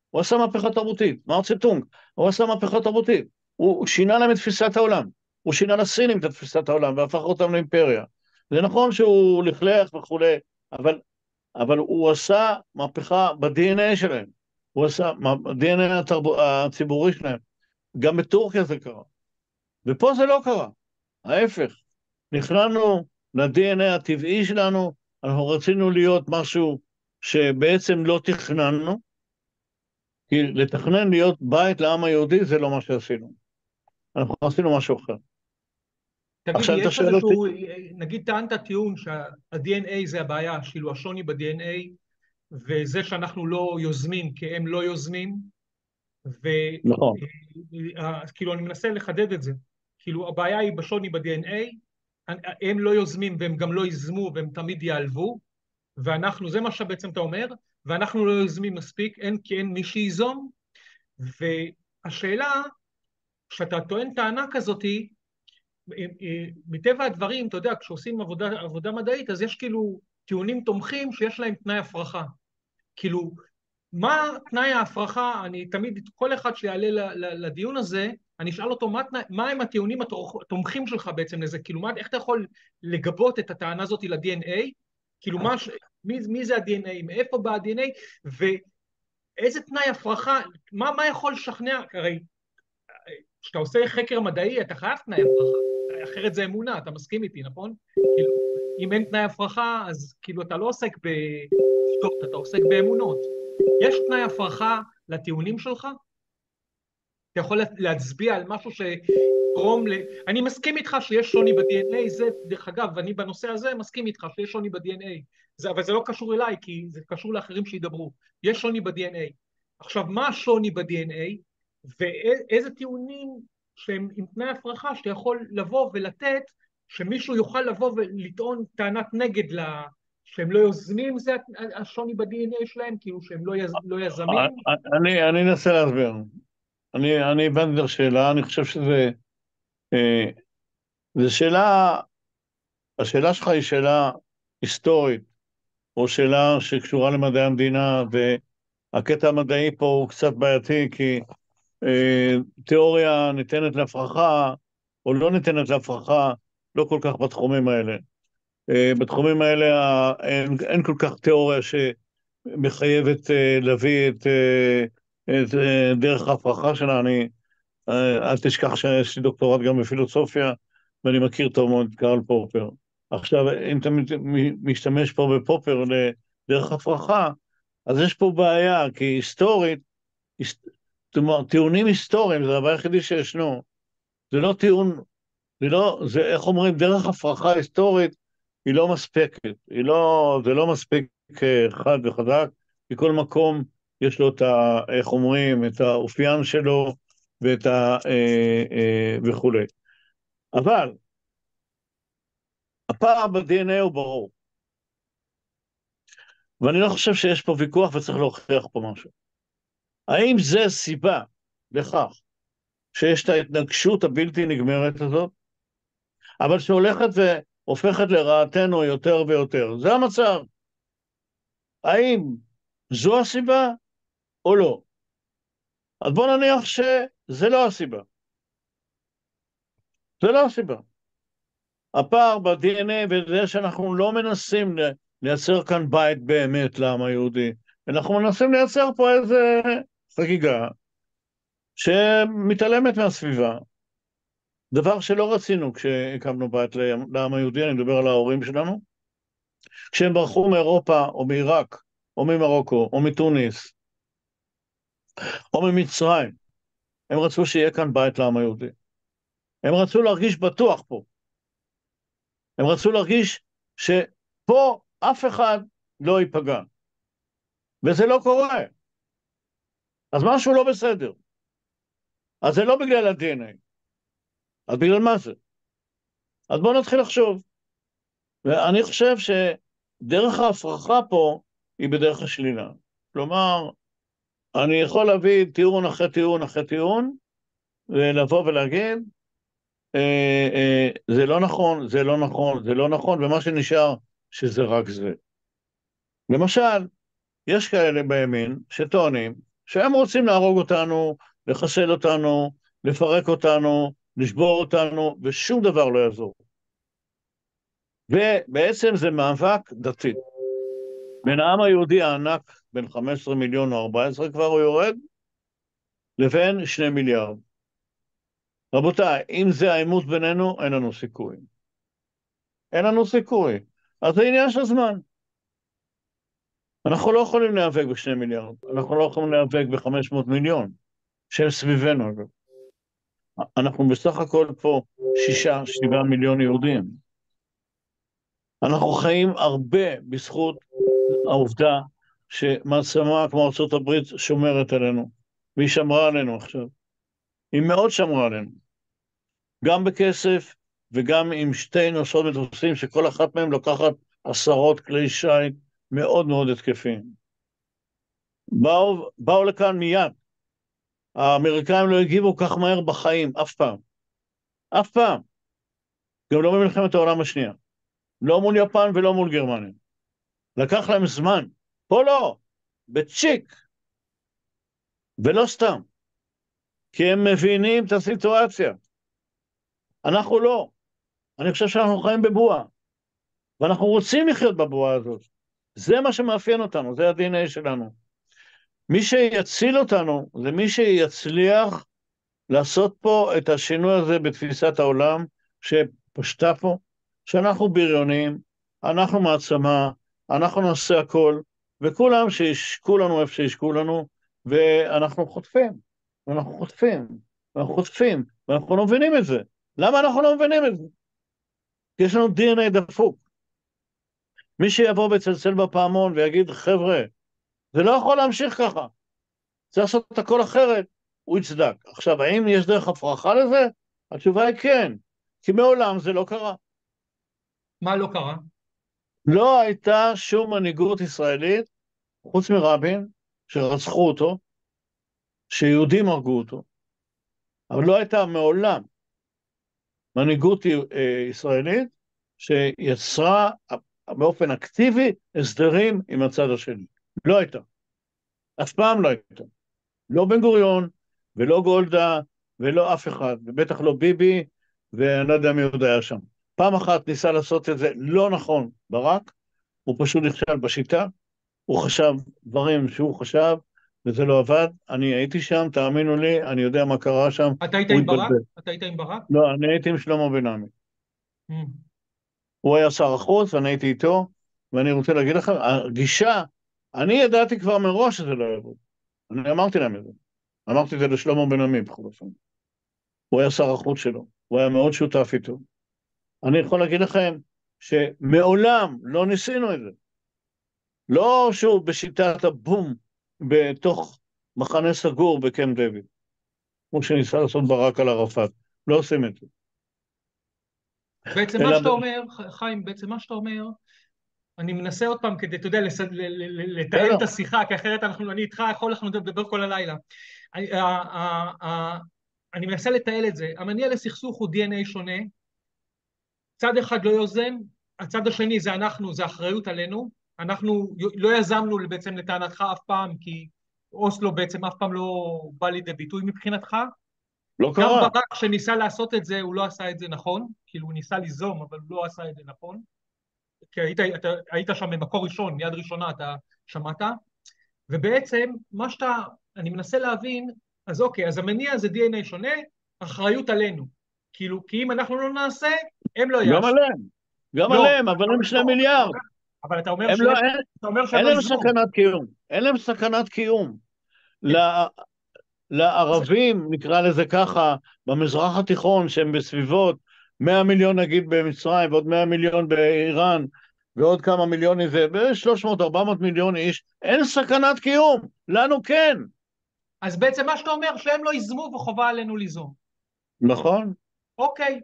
הוא עשה מהפכה תרבותית, מאו צטונג, הוא עשה מהפכה תרבותית, הוא שינה להם את תפיסת העולם, הוא שינה לסינים את תפיסת העולם, והפך אותם לאימפריה. זה נכון שהוא לכלך וכולי, אבל הוא עשה מהפכה ב-DNA שלהם, הוא עשה, ב-DNA הציבורי שלהם, גם בטורקיה זה קרה, ופה זה לא קרה, ההפך, נכנענו ל-DNA הטבעי שלנו, אנחנו רצינו להיות משהו שבעצם לא תכננו, כי לתכנן להיות בית לעם היהודי זה לא מה שעשינו, אנחנו עשינו משהו אחר. תגיד לי, יש איזשהו, נגיד טענת טיעון שה-DNA זה הבעיה, שאילו השוני ב-DNA וזה שאנחנו לא יוזמים כי הם לא יוזמים, נכון. וכאילו אני מנסה לחדד את זה. כאילו הבעיה היא בשוני ב-DNA, הם לא יוזמים והם גם לא יזמו והם תמיד יעלבו, ואנחנו, זה מה שבעצם אתה אומר, ואנחנו לא יוזמים מספיק, אין כי אין מי שיזום, והשאלה, כשאתה טוען טענה כזאת, מטבע הדברים, אתה יודע, כשעושים עבודה מדעית, אז יש כאילו טיעונים תומכים שיש להם תנאי הפרחה. כאילו, מה תנאי ההפרחה? אני תמיד, כל אחד שיעלה לדיון הזה, אני אשאל אותו, מה הם הטיעונים התומכים שלך בעצם לזה? כאילו, איך אתה יכול לגבות את הטענה הזאת ל-DNA? כאילו, מי זה ה-DNA? מאיפה בא ה-DNA? ואיזה תנאי הפרחה? מה יכול לשכנע? הרי, כשאתה עושה חקר מדעי, אתה חייב תנאי הפרחה, אחרת זה אמונה, אתה מסכים איתי, נכון? כאילו, אם אין תנאי הפרחה, אז כאילו אתה לא עוסק בשטות, אתה עוסק באמונות. יש תנאי הפרחה לטיעונים שלך? אתה יכול להצביע על משהו שתרום אני מסכים איתך שיש שוני ב-DNA, זה, דרך אגב, אני בנושא הזה מסכים איתך שיש שוני ב-DNA, אבל זה לא קשור אליי, כי זה קשור לאחרים שידברו. יש שוני ב-DNA. עכשיו, מה השוני ב-DNA, ואיזה טיעונים שהם עם תנאי הפרחה שאתה יכול לבוא ולתת, שמישהו יוכל לבוא ולטעון טענת נגד שהם לא יוזמים, זה השוני ב-DNA שלהם, כאילו שהם לא יזמים? אני אנסה להסביר. אני הבנתי את השאלה, אני חושב זה שאלה, השאלה שלך היא שאלה היסטורית, או שאלה שקשורה למדעי המדינה, והקטע המדעי פה הוא קצת בעייתי, כי תיאוריה ניתנת להפרחה, או לא ניתנת להפרחה, לא כל כך בתחומים האלה. בתחומים האלה אין כל כך תיאוריה שמחייבת להביא את דרך ההפרחה שלה. אל תשכח שיש לי דוקטורט גם בפילוסופיה, ואני מכיר טוב מאוד את קרל פופר. עכשיו, אם אתה משתמש פה בפופר לדרך הפרחה, אז יש פה בעיה, כי היסטורית, טיעונים היסטוריים, זה הדבר היחידי שישנו. זה לא טיעון, זה איך אומרים, דרך הפרחה היסטורית, היא לא מספקת, זה לא מספיק חד וחזק, כי כל מקום יש לו את איך אומרים, את האופיין שלו, וכולי. אבל, הפער ב-DNA הוא ברור. ואני לא חושב שיש פה ויכוח וצריך להוכיח פה משהו. האם זה סיבה לכך שיש את ההתנגשות הבלתי נגמרת הזאת, אבל שהולכת והופכת לרעתנו יותר ויותר? זה המצב. האם זו הסיבה או לא? אז בוא נניח שזה לא הסיבה. זה לא הסיבה. הפער ב-DNA וזה שאנחנו לא מנסים לייצר כאן בית באמת לעם היהודי, אנחנו מנסים לייצר פה איזה חגיגה שמתעלמת מהסביבה, דבר שלא רצינו כשהקמנו בית לעם היהודי. אני מדבר על ההורים שלנו, כשהם ברחו מאירופה או מעיראק או ממרוקו או מתוניס או ממצרים, הם רצו שיהיה כאן בית לעם היהודי. הם רצו להרגיש בטוח פה. הם רצו להרגיש שפה אף אחד לא ייפגע. וזה לא קורה. אז משהו לא בסדר. אז זה לא בגלל ה-DNA. אז בגלל מה זה? אז בואו נתחיל לחשוב. ואני חושב שדרך ההפרחה פה היא בדרך השלילה. כלומר, אני יכול להביא טיעון אחרי טיעון אחרי טיעון, ולבוא ולהגיד, זה לא נכון, זה לא נכון, זה לא נכון, ומה שנשאר שזה רק זה. למשל, יש כאלה בימין שטוענים שהם רוצים להרוג אותנו, לחסל אותנו, לפרק אותנו, לשבור אותנו, ושום דבר לא יעזור. ובעצם זה מאבק דתי. בין העם היהודי הענק, בין 15 מיליון או 14 כבר הוא יורד, לבין 2 מיליארד. רבותיי, אם זה העימות בינינו, אין לנו סיכוי. אין לנו סיכוי. אז זה עניין של זמן. אנחנו לא יכולים להיאבק ב2 מיליארד, אנחנו לא יכולים להיאבק ב500 מיליון, שהם סביבנו. אנחנו בסך הכל פה 6-7 מיליון יהודים. אנחנו חיים הרבה בזכות העובדה שמעצמה כמו ארצות הברית שומרת עלינו, והיא שמרה עלינו עכשיו. היא מאוד שמרה עלינו. גם בכסף וגם עם שתי נוסעות מטוסים, שכל אחת מהן לוקחת עשרות כלי שיט מאוד מאוד התקפים. באו לכאן מיד. האמריקאים לא הגיבו כך מהר בחיים, אף פעם. אף פעם. גם לא במלחמת העולם השנייה. לא מול יפן ולא מול גרמניה. לקח להם זמן. פה לא. בצ'יק. ולא סתם. כי הם מבינים את הסיטואציה. אנחנו לא. אני חושב שאנחנו חיים בבועה. ואנחנו רוצים לחיות בבועה הזאת. זה מה שמאפיין אותנו, זה ה-DNA שלנו. מי שיציל אותנו, זה מי שיצליח לעשות פה את השינוי הזה בתפיסת העולם, שפשטה פה, שאנחנו בריונים, אנחנו מעצמה, אנחנו נעשה הכל, וכולם שישקו לנו איפה שישקו לנו, ואנחנו חוטפים, ואנחנו חוטפים, ואנחנו חוטפים, ואנחנו לא מבינים את זה. למה אנחנו לא מבינים את זה? כי יש לנו DNA דפוק. מי שיבוא וצלצל בפעמון ויגיד, חבר'ה, זה לא יכול להמשיך ככה, צריך לעשות את הכל אחרת, הוא יצדק. עכשיו, האם יש דרך הפרחה לזה? התשובה היא כן, כי מעולם זה לא קרה. מה לא קרה? לא הייתה שום מנהיגות ישראלית, חוץ מרבין, שרצחו אותו, שיהודים הרגו אותו, אבל לא הייתה מעולם מנהיגות ישראלית שיצרה באופן אקטיבי הסדרים עם הצד השני. לא הייתה. אף פעם לא הייתה. לא בן גוריון, ולא גולדה, ולא אף אחד, ובטח לא ביבי, ואני לא יודע מי עוד היה שם. פעם אחת ניסה לעשות את זה לא נכון, ברק, הוא פשוט נכשל בשיטה, הוא חשב דברים שהוא חשב, וזה לא עבד. אני הייתי שם, תאמינו לי, אני יודע מה קרה שם. אתה היית הוא עם ברק? התבלבל. אתה היית עם ברק? לא, אני הייתי עם שלמה בן עמי. Mm. הוא היה שר החוץ, ואני הייתי איתו, ואני רוצה להגיד לכם, הגישה, אני ידעתי כבר מראש שזה לא יעבוד. אני אמרתי להם את זה. אמרתי את זה לשלמה בן עמי, בכל אופן. הוא היה שר החוץ שלו, הוא היה מאוד שותף איתו. אני יכול להגיד לכם שמעולם לא ניסינו את זה. לא שוב בשיטת הבום בתוך מחנה סגור בקמפ דייוויד, כמו שניסה לעשות ברק על ערפאת. לא עושים את זה. בעצם מה שאתה אומר, חיים, בעצם מה שאתה אומר, אני מנסה עוד פעם כדי, אתה יודע, לתאם את השיחה, כי אחרת אני איתך יכול אנחנו לדבר כל הלילה. אני מנסה לתאל את זה. המניע לסכסוך הוא DNA שונה, צד אחד לא יוזם, הצד השני זה אנחנו, זה אחריות עלינו, אנחנו לא יזמנו בעצם לטענתך אף פעם, כי אוסלו בעצם אף פעם לא בא לידי ביטוי מבחינתך. לא גם קרה. ברק שניסה לעשות את זה, הוא לא עשה את זה נכון, כאילו הוא ניסה ליזום, אבל הוא לא עשה את זה נכון. כי היית שם במקור ראשון, מיד ראשונה אתה שמעת, ובעצם מה אני מנסה להבין, אז אוקיי, אז המניע זה DNA שונה, אחריות עלינו. כאילו, כי אם אנחנו לא נעשה, הם לא יעשו. גם עליהם, גם לא, עליהם, אבל הם 2 מיליארד. אבל אתה אומר הם שהם לא, אין אין להם סכנת קיום. אין להם סכנת קיום. לערבים, נקרא לזה ככה, במזרח התיכון, שהם בסביבות 100 מיליון נגיד במצרים, ועוד 100 מיליון באיראן, ועוד כמה מיליונים, זה ב-300-400 מיליון איש, אין סכנת קיום, לנו כן. אז בעצם מה שאתה אומר, שהם לא יזמו וחובה עלינו ליזום. נכון. אוקיי,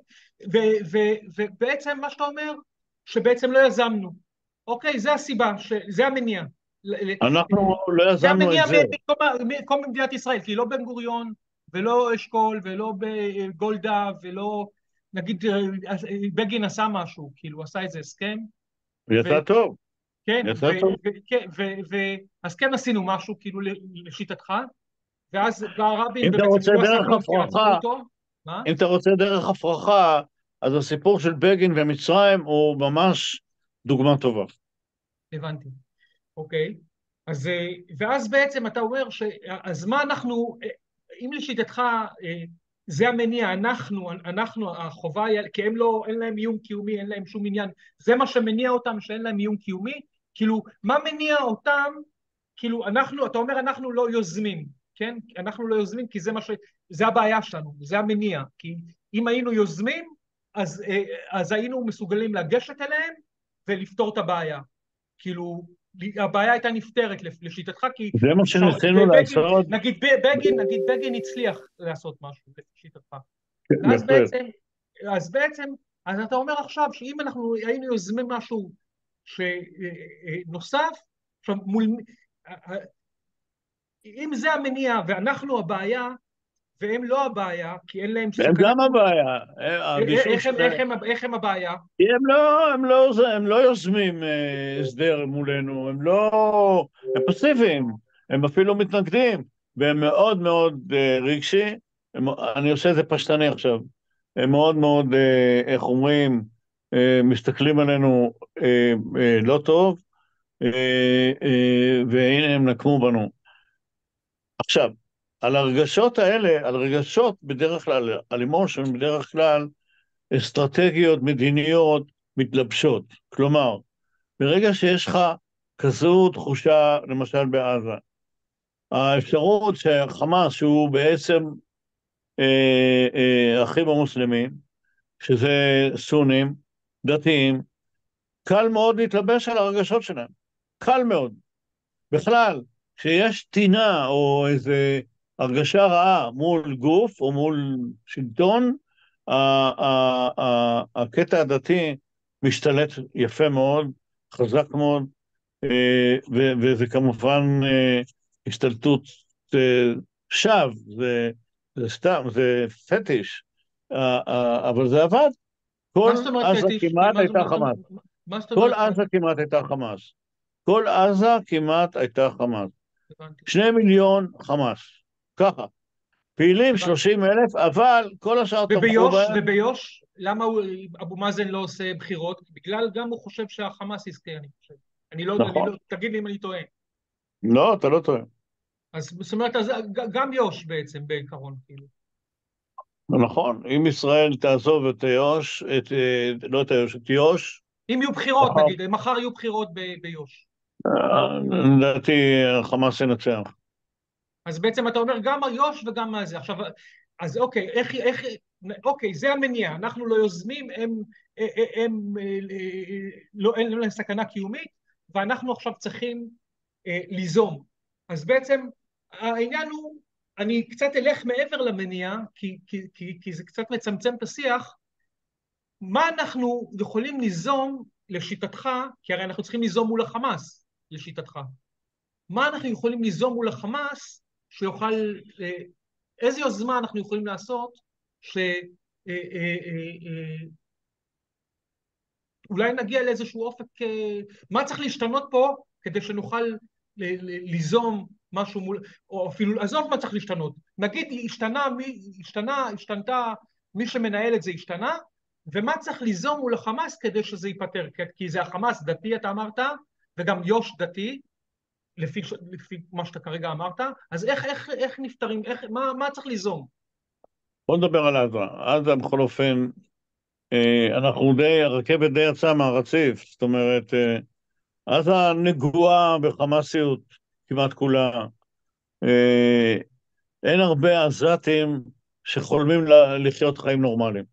ובעצם מה שאתה אומר, שבעצם לא יזמנו. אוקיי, זה הסיבה, זה המניע. אנחנו לא יזמנו את זה. זה המניע מקום במדינת ישראל, כי לא בן גוריון, ולא אשכול, ולא גולדה, ולא, נגיד, בגין עשה משהו, כאילו, הוא עשה איזה הסכם. יצא טוב. כן, יצא טוב. אז כן עשינו משהו, כאילו, לשיטתך, ואז בא רבין, אם אתה רוצה דרך הפרחה, מה? אם אתה רוצה דרך הפרחה, אז הסיפור של בגין ומצרים הוא ממש דוגמה טובה. הבנתי, אוקיי. אז, ואז בעצם אתה אומר, אז מה אנחנו, אם לשיטתך, זה המניע, אנחנו, החובה, כי הם לא, אין להם איום קיומי, אין להם שום עניין, זה מה שמניע אותם, שאין להם איום קיומי, כאילו, מה מניע אותם, כאילו, אתה אומר, אנחנו לא יוזמים, כן? אנחנו לא יוזמים, כי זה הבעיה שלנו, זה המניע, כי אם היינו יוזמים, אז היינו מסוגלים לגשת אליהם, ולפתור את הבעיה. כאילו, הבעיה הייתה נפתרת לשיטתך, כי זה מה שניסינו לעשות. נגיד בגין הצליח לעשות משהו לשיטתך. ואז בהחלט. בעצם, אז אתה אומר עכשיו שאם אנחנו היינו יוזמים משהו שנוסף, עכשיו אם זה המניע ואנחנו הבעיה, והם לא הבעיה, כי אין להם הם סכנה, גם הבעיה. איך הם הבעיה? כי הם לא יוזמים הסדר מולנו, הם פסיביים, הם אפילו מתנגדים, והם מאוד מאוד רגשי, אני עושה את זה פשטני עכשיו, הם מאוד מאוד, איך אומרים, מסתכלים עלינו לא טוב, והנה הם נקמו בנו. עכשיו, על הרגשות האלה, על רגשות בדרך כלל, על אמושן בדרך כלל, אסטרטגיות מדיניות מתלבשות. כלומר, ברגע שיש לך כזו תחושה, למשל בעזה, האפשרות שחמאס, שהוא בעצם האחים המוסלמים, שזה סונים, דתיים, קל מאוד להתלבש על הרגשות שלהם. קל מאוד. בכלל, כשיש טינה או איזו הרגשה רעה מול גוף או מול שלטון, הקטע הדתי משתלט יפה מאוד, חזק מאוד, וזה כמובן השתלטות שווא, זה סתם, זה פטיש, אבל זה עבד. כל עזה כמעט הייתה חמאס. כל עזה כמעט הייתה חמאס. כל עזה כמעט הייתה חמאס. 2 מיליון חמאס. ככה. פעילים 30,000, אבל כל השאר תמכו בהם. וביוש, למה אבו מאזן לא עושה בחירות? בגלל גם הוא חושב שהחמאס יזכה, אני חושב. נכון. תגיד לי אם אני טועה. לא, אתה לא טועה. אז זאת אומרת, גם יוש בעצם בעיקרון, כאילו. נכון, אם ישראל תעזוב את יוש, לא את יוש, את יוש. אם יהיו בחירות, נגיד, מחר יהיו בחירות ביוש. לדעתי, חמאס ינצח. אז בעצם אתה אומר גם יוש וגם מה זה. עכשיו, אז אוקיי, אוקיי, זה המניע, אנחנו לא יוזמים, אין להם סכנה קיומית, ואנחנו עכשיו צריכים ליזום. אז בעצם העניין הוא, אני קצת אלך מעבר למניע, כי זה קצת מצמצם את השיח, מה אנחנו יכולים ליזום לשיטתך, כי הרי אנחנו צריכים ליזום מול החמאס, לשיטתך. מה אנחנו יכולים ליזום מול החמאס, שיוכל, איזה יוזמה אנחנו יכולים לעשות, אולי נגיע לאיזשהו אופק, מה צריך להשתנות פה, כדי שנוכל ליזום משהו מול, או אפילו, עזוב מה צריך להשתנות, נגיד השתנתה, מי שמנהל את זה השתנה, ומה צריך ליזום מול החמאס כדי שזה ייפטר, כי זה החמאס דתי אתה אמרת, וגם יוש דתי, לפי מה שאתה כרגע אמרת, אז איך נפטרים, מה צריך ליזום? בוא נדבר על עזה. עזה בכל אופן, הרכבת די יצאה מהרציף, זאת אומרת, עזה נגועה בחמאסיות כמעט כולה. אין הרבה עזתים שחולמים לחיות חיים נורמליים.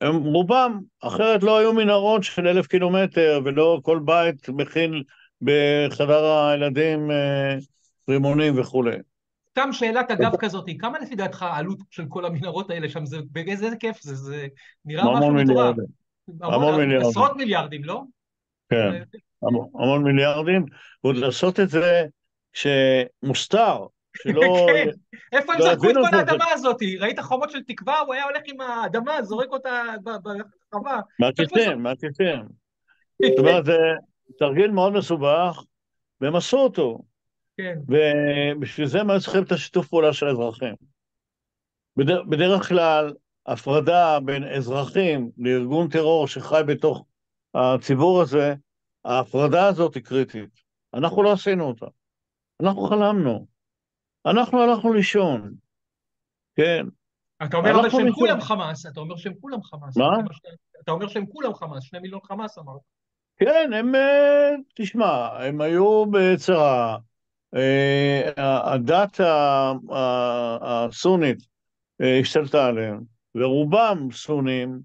הם רובם, אחרת לא היו מנהרות של 1,000 קילומטר, ולא כל בית מכין בחדר הילדים רימונים וכו'. סתם שאלת אגב כזאת, כמה לפי דעתך העלות של כל המנהרות האלה שם, באיזה כיף זה נראה משהו מטורף. המון מיליארדים. עשרות מיליארדים, לא? כן, המון מיליארדים, ועוד לעשות את זה שמוסתר, שלא... כן, איפה הם זרקו את כל האדמה הזאת? ראית חומות של תקווה? הוא היה הולך עם האדמה, זורק אותה ברחבה. מהכיסים. זאת אומרת, זה תרגיל מאוד מסובך, והם עשו אותו. כן. ובשביל זה הם צריכים את השיתוף פעולה של האזרחים. בדרך כלל, הפרדה בין אזרחים לארגון טרור שחי בתוך הציבור הזה, ההפרדה הזאת היא קריטית. אנחנו לא עשינו אותה. אנחנו חלמנו. אנחנו הלכנו לישון. כן. אתה אומר אבל שהם כולם חמאס. אתה אומר שהם כולם חמאס. מה? אתה אומר שהם כולם חמאס. 2 מיליון חמאס אמרת. כן, תשמע, הם היו בצרה. הדת הסונית השתלטה עליהם, ורובם סונים,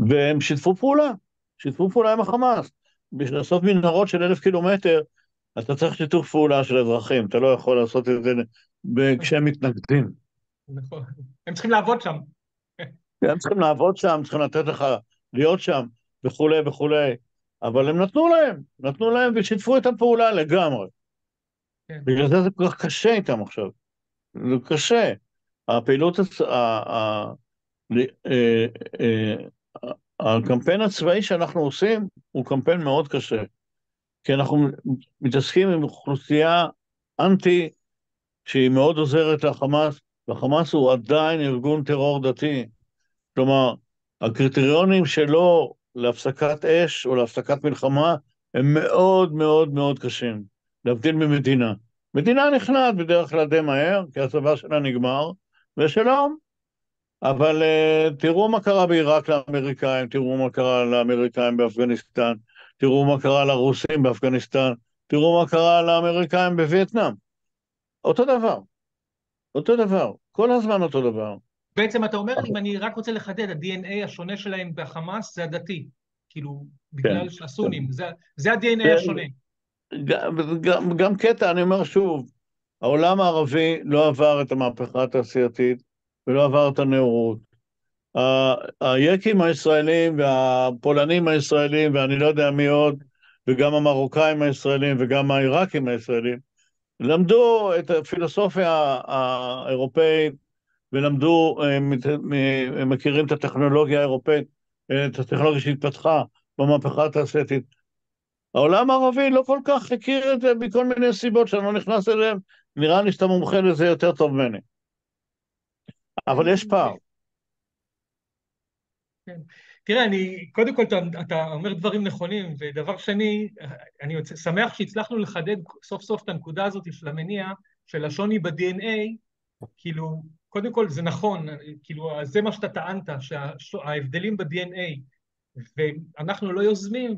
והם שיתפו פעולה. שיתפו פעולה עם החמאס. בשביל לעשות מנהרות של 1,000 קילומטר, אתה צריך שיתוף פעולה של אזרחים, אתה לא יכול לעשות את זה כשהם מתנגדים. נכון. הם צריכים לעבוד שם. הם צריכים לעבוד שם, צריכים לתת לך להיות שם, וכולי וכולי. אבל הם נתנו להם ושיתפו את הפעולה לגמרי. כן. בגלל זה כל כך קשה איתם עכשיו. זה קשה. הפעילות, אה, אה, הקמפיין הצבאי שאנחנו עושים הוא קמפיין מאוד קשה. כי אנחנו מתעסקים עם אוכלוסייה אנטי שהיא מאוד עוזרת לחמאס, והחמאס הוא עדיין ארגון טרור דתי. כלומר, הקריטריונים שלו להפסקת אש או להפסקת מלחמה הם מאוד מאוד מאוד קשים, להבדיל ממדינה. מדינה נכנעת בדרך כלל די מהר, כי הצבא שלה נגמר, ושלום. אבל תראו מה קרה בעיראק לאמריקאים, תראו מה קרה לאמריקאים באפגניסטן, תראו מה קרה לרוסים באפגניסטן, תראו מה קרה לאמריקאים בווייטנאם. אותו דבר, אותו דבר, כל הזמן אותו דבר. בעצם אתה אומר לי, אם אני רק רוצה לחדד, ה-DNA השונה שלהם בחמאס זה הדתי. כאילו, כן, בגלל כן. הסונים, זה ה-DNA זה- השונה. גם קטע, אני אומר שוב, העולם הערבי לא עבר את המהפכה התעשייתית ולא עבר את הנאורות. היקים הישראלים והפולנים הישראלים ואני לא יודע מי עוד, וגם המרוקאים הישראלים וגם העיראקים הישראלים, למדו את הפילוסופיה האירופאית ולמדו, הם מכירים את הטכנולוגיה האירופאית, את הטכנולוגיה שהתפתחה במהפכה התעשייתית. העולם הערבי לא כל כך הכיר את זה מכל מיני סיבות שאני לא נכנס אליהן, נראה לי שאתה מומחה לזה יותר טוב ממני. אבל יש פער. כן. תראה, קודם כל אתה אומר דברים נכונים, ודבר שני, אני שמח שהצלחנו לחדד סוף סוף את הנקודה הזאת של המניע, של השוני ב-DNA, כאילו, קודם כל זה נכון, כאילו, זה מה שאתה טענת, שההבדלים ב-DNA, ואנחנו לא יוזמים,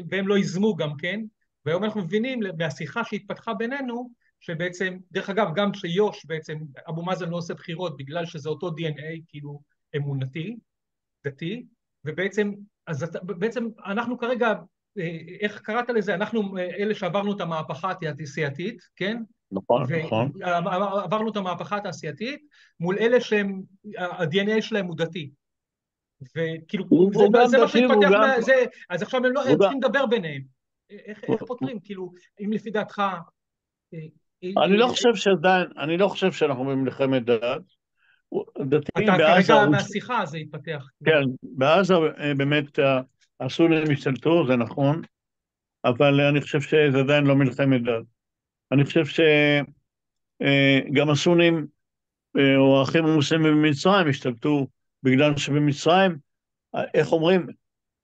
והם לא יזמו גם כן, והיום אנחנו מבינים מהשיחה שהתפתחה בינינו, שבעצם, דרך אגב, גם כשיוש בעצם, אבו מאזן לא עושה בחירות בגלל שזה אותו DNA, כאילו, אמונתי, דתי, ובעצם, בעצם אנחנו כרגע, איך קראת לזה? אנחנו אלה שעברנו את המהפכה התעשייתית, כן? נכון, נכון. ועברנו את המהפכה התעשייתית מול אלה שהם, ה-DNA שלהם הוא דתי. וכאילו, הוא גם זה מה דתי והוא שהתפתח, גם... אז עכשיו הם צריכים לדבר ביניהם. איך פותרים? כאילו, אם לפי דעתך... אני לא חושב שאנחנו במלחמת דת. אתה דתיים בעזה, כרגע מהשיחה זה התפתח. כן, בעזה באמת הסונים השתלטו, זה נכון, אבל אני חושב שזה עדיין לא מלחמת דת. אני חושב שגם הסונים או האחים המוסלמים במצרים השתלטו, בגלל שבמצרים, איך אומרים,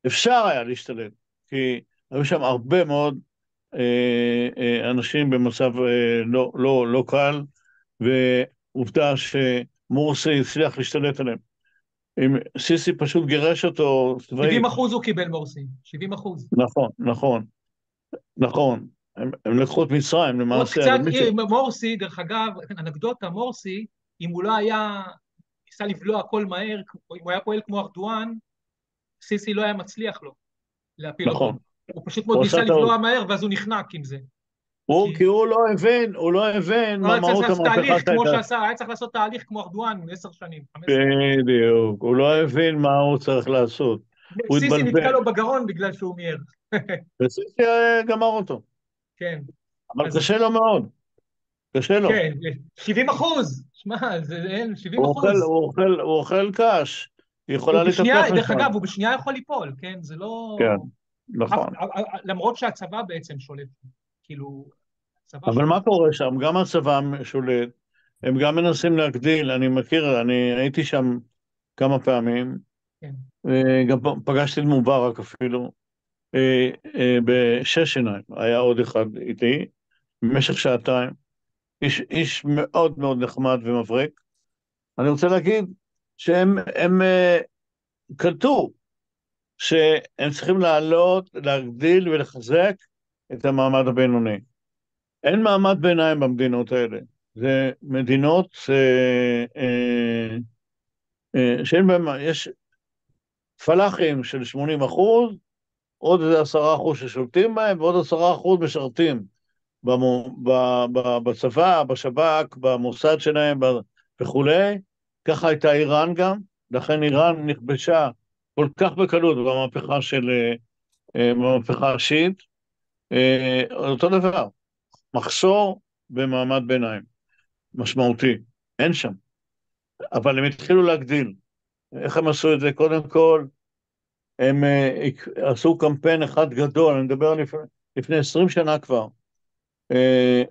אפשר היה להשתלט, כי היו שם הרבה מאוד אנשים במצב לא קל, ועובדה שמורסי הצליח להשתלט עליהם. אם סיסי פשוט גירש אותו צבאית. 70% הוא קיבל מורסי, 70%. נכון, נכון, נכון. הם לקחו את מצרים עוד למעשה. קצת, מורסי, דרך אגב, אנקדוטה, מורסי, אם הוא לא היה, ניסה לבלוע הכל מהר, אם הוא היה פועל כמו ארדואן, סיסי לא היה מצליח לו להפיל אותו. נכון. הוא פשוט מאוד הוא ניסה עשה טעות. לבלוע מהר, ואז הוא נחנק עם זה. כי הוא לא הבין הוא מה היה צריך מהות לעשות המהפכה תהליך כמו שהייתה. שעשה, היה צריך לעשות תהליך כמו ארדואן, 10 שנים, 15. בדיוק, הוא לא הבין מה הוא צריך לעשות. הוא סיסי נתקע התבלבל, לו בגרון בגלל שהוא מיהר. וסיסי גמר אותו. כן. אבל אז קשה לו מאוד, קשה לו. כן, 70%. שמע, זה אין, 70%. הוא אוכל קש, היא הוא יכולה בשנייה, להתהפך דרך משם. אגב, הוא בשנייה יכול ליפול, כן? זה לא... כן, נכון. למרות שהצבא בעצם שולט, כאילו, הצבא אבל שולט. מה קורה שם? גם הצבא שולט, הם גם מנסים להגדיל, אני מכיר, אני הייתי שם כמה פעמים, כן. גם פגשתי את מובארק אפילו, בשש עיניים, היה עוד אחד איתי, במשך שעתיים, איש מאוד מאוד נחמד ומבריק. אני רוצה להגיד שהם קלטו שהם צריכים לעלות, להגדיל ולחזק את המעמד הבינוני. אין מעמד ביניים במדינות האלה. זה מדינות שאין בהן, פלאחים של 80%, עוד איזה 10% ששולטים בהם, ועוד 10% משרתים בצבא, בשב"כ, במוסד שלהם וכולי. ככה הייתה איראן גם, לכן איראן נכבשה כל כך בקלות במהפכה השיעית. אותו דבר, מחסור במעמד ביניים, משמעותי, אין שם. אבל הם התחילו להגדיל. איך הם עשו את זה? קודם כל, הם עשו קמפיין אחד גדול, אני מדבר לפני 20 שנה כבר,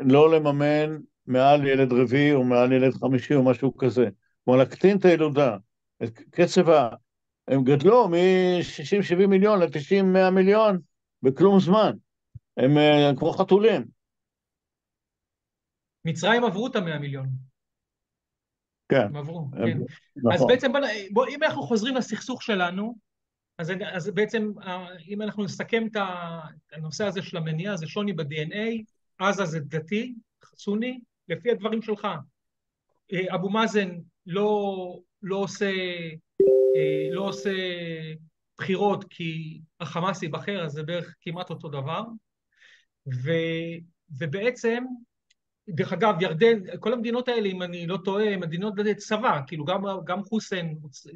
לא לממן מעל ילד רביעי או מעל ילד חמישי או משהו כזה. כלומר, להקטין את הילודה, את הם גדלו מ-60-70 מיליון ל-90-100 מיליון בכלום זמן. הם כמו חתולים. מצרים עברו את ה-100 מיליון. כן. הם עברו, כן. נכון. אז בעצם, אם אנחנו חוזרים לסכסוך שלנו, אז בעצם, אם אנחנו נסכם את הנושא הזה של המניע, זה שוני ב-DNA, עזה זה דתי, סוני, לפי הדברים שלך. אבו מאזן לא עושה בחירות כי החמאס ייבחר, אז זה בערך כמעט אותו דבר. ובעצם, דרך אגב, ירדן, כל המדינות האלה, אם אני לא טועה, מדינות צבא, כאילו גם חוסן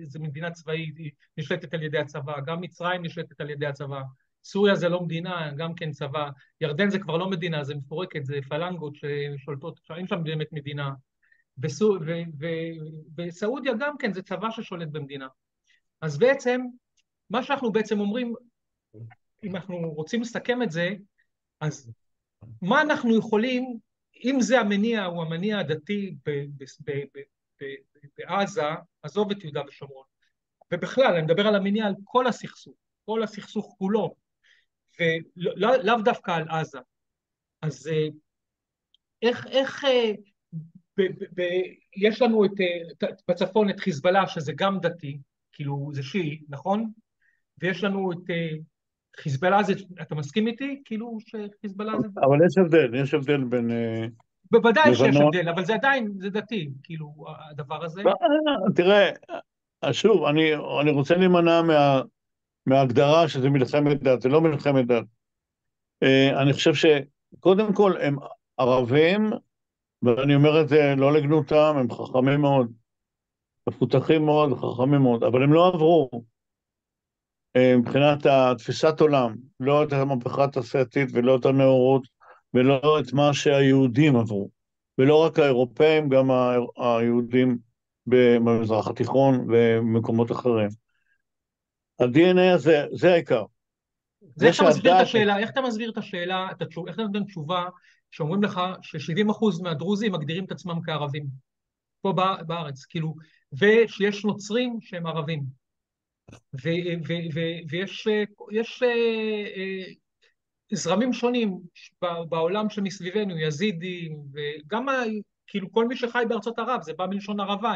זה מדינה צבאית, היא נשלטת על ידי הצבא, גם מצרים נשלטת על ידי הצבא, סוריה זה לא מדינה, גם כן צבא, ירדן זה כבר לא מדינה, זה מפורקת, זה פלנגות ששולטות, אין שם באמת מדינה, וסעודיה גם כן זה צבא ששולט במדינה. אז בעצם, מה שאנחנו בעצם אומרים, אם אנחנו רוצים לסכם את זה, אז מה אנחנו יכולים, אם זה המניע, הוא המניע הדתי בעזה, עזוב את יהודה ושומרון. ובכלל, אני מדבר על המניע על כל הסכסוך כולו, ולאו דווקא על עזה. אז איך יש לנו בצפון את חיזבאללה, שזה גם דתי, כאילו זה שיעי, נכון? ויש לנו את חיזבאללה, אתה מסכים איתי? כאילו שחיזבאללה זה... אבל יש הבדל בין בוודאי שיש לבנון. הבדל, אבל זה עדיין, זה דתי, כאילו, הדבר הזה. תראה, שוב, אני רוצה להימנע מההגדרה שזה מלחמת דת, זה לא מלחמת דת. אני חושב שקודם כל הם ערבים, ואני אומר את זה לא לגנותם, הם חכמים מאוד, מפותחים מאוד וחכמים מאוד, אבל הם לא עברו מבחינת תפיסת עולם, לא את המהפכה התעשייתית ולא את הנאורות, ולא את מה שהיהודים עברו, ולא רק האירופאים, גם היהודים במזרח התיכון ומקומות אחרים. ה-DNA הזה, זה העיקר. איך אתה מסביר את השאלה, איך אתה מסביר את השאלה, איך אתה נותן תשובה שאומרים לך ש70% מהדרוזים מגדירים את עצמם כערבים, פה בארץ, כאילו, ושיש נוצרים שהם ערבים, ויש זרמים שונים בעולם שמסביבנו, יזידים, וגם כאילו כל מי שחי בארצות ערב, זה בא מלשון ערבה,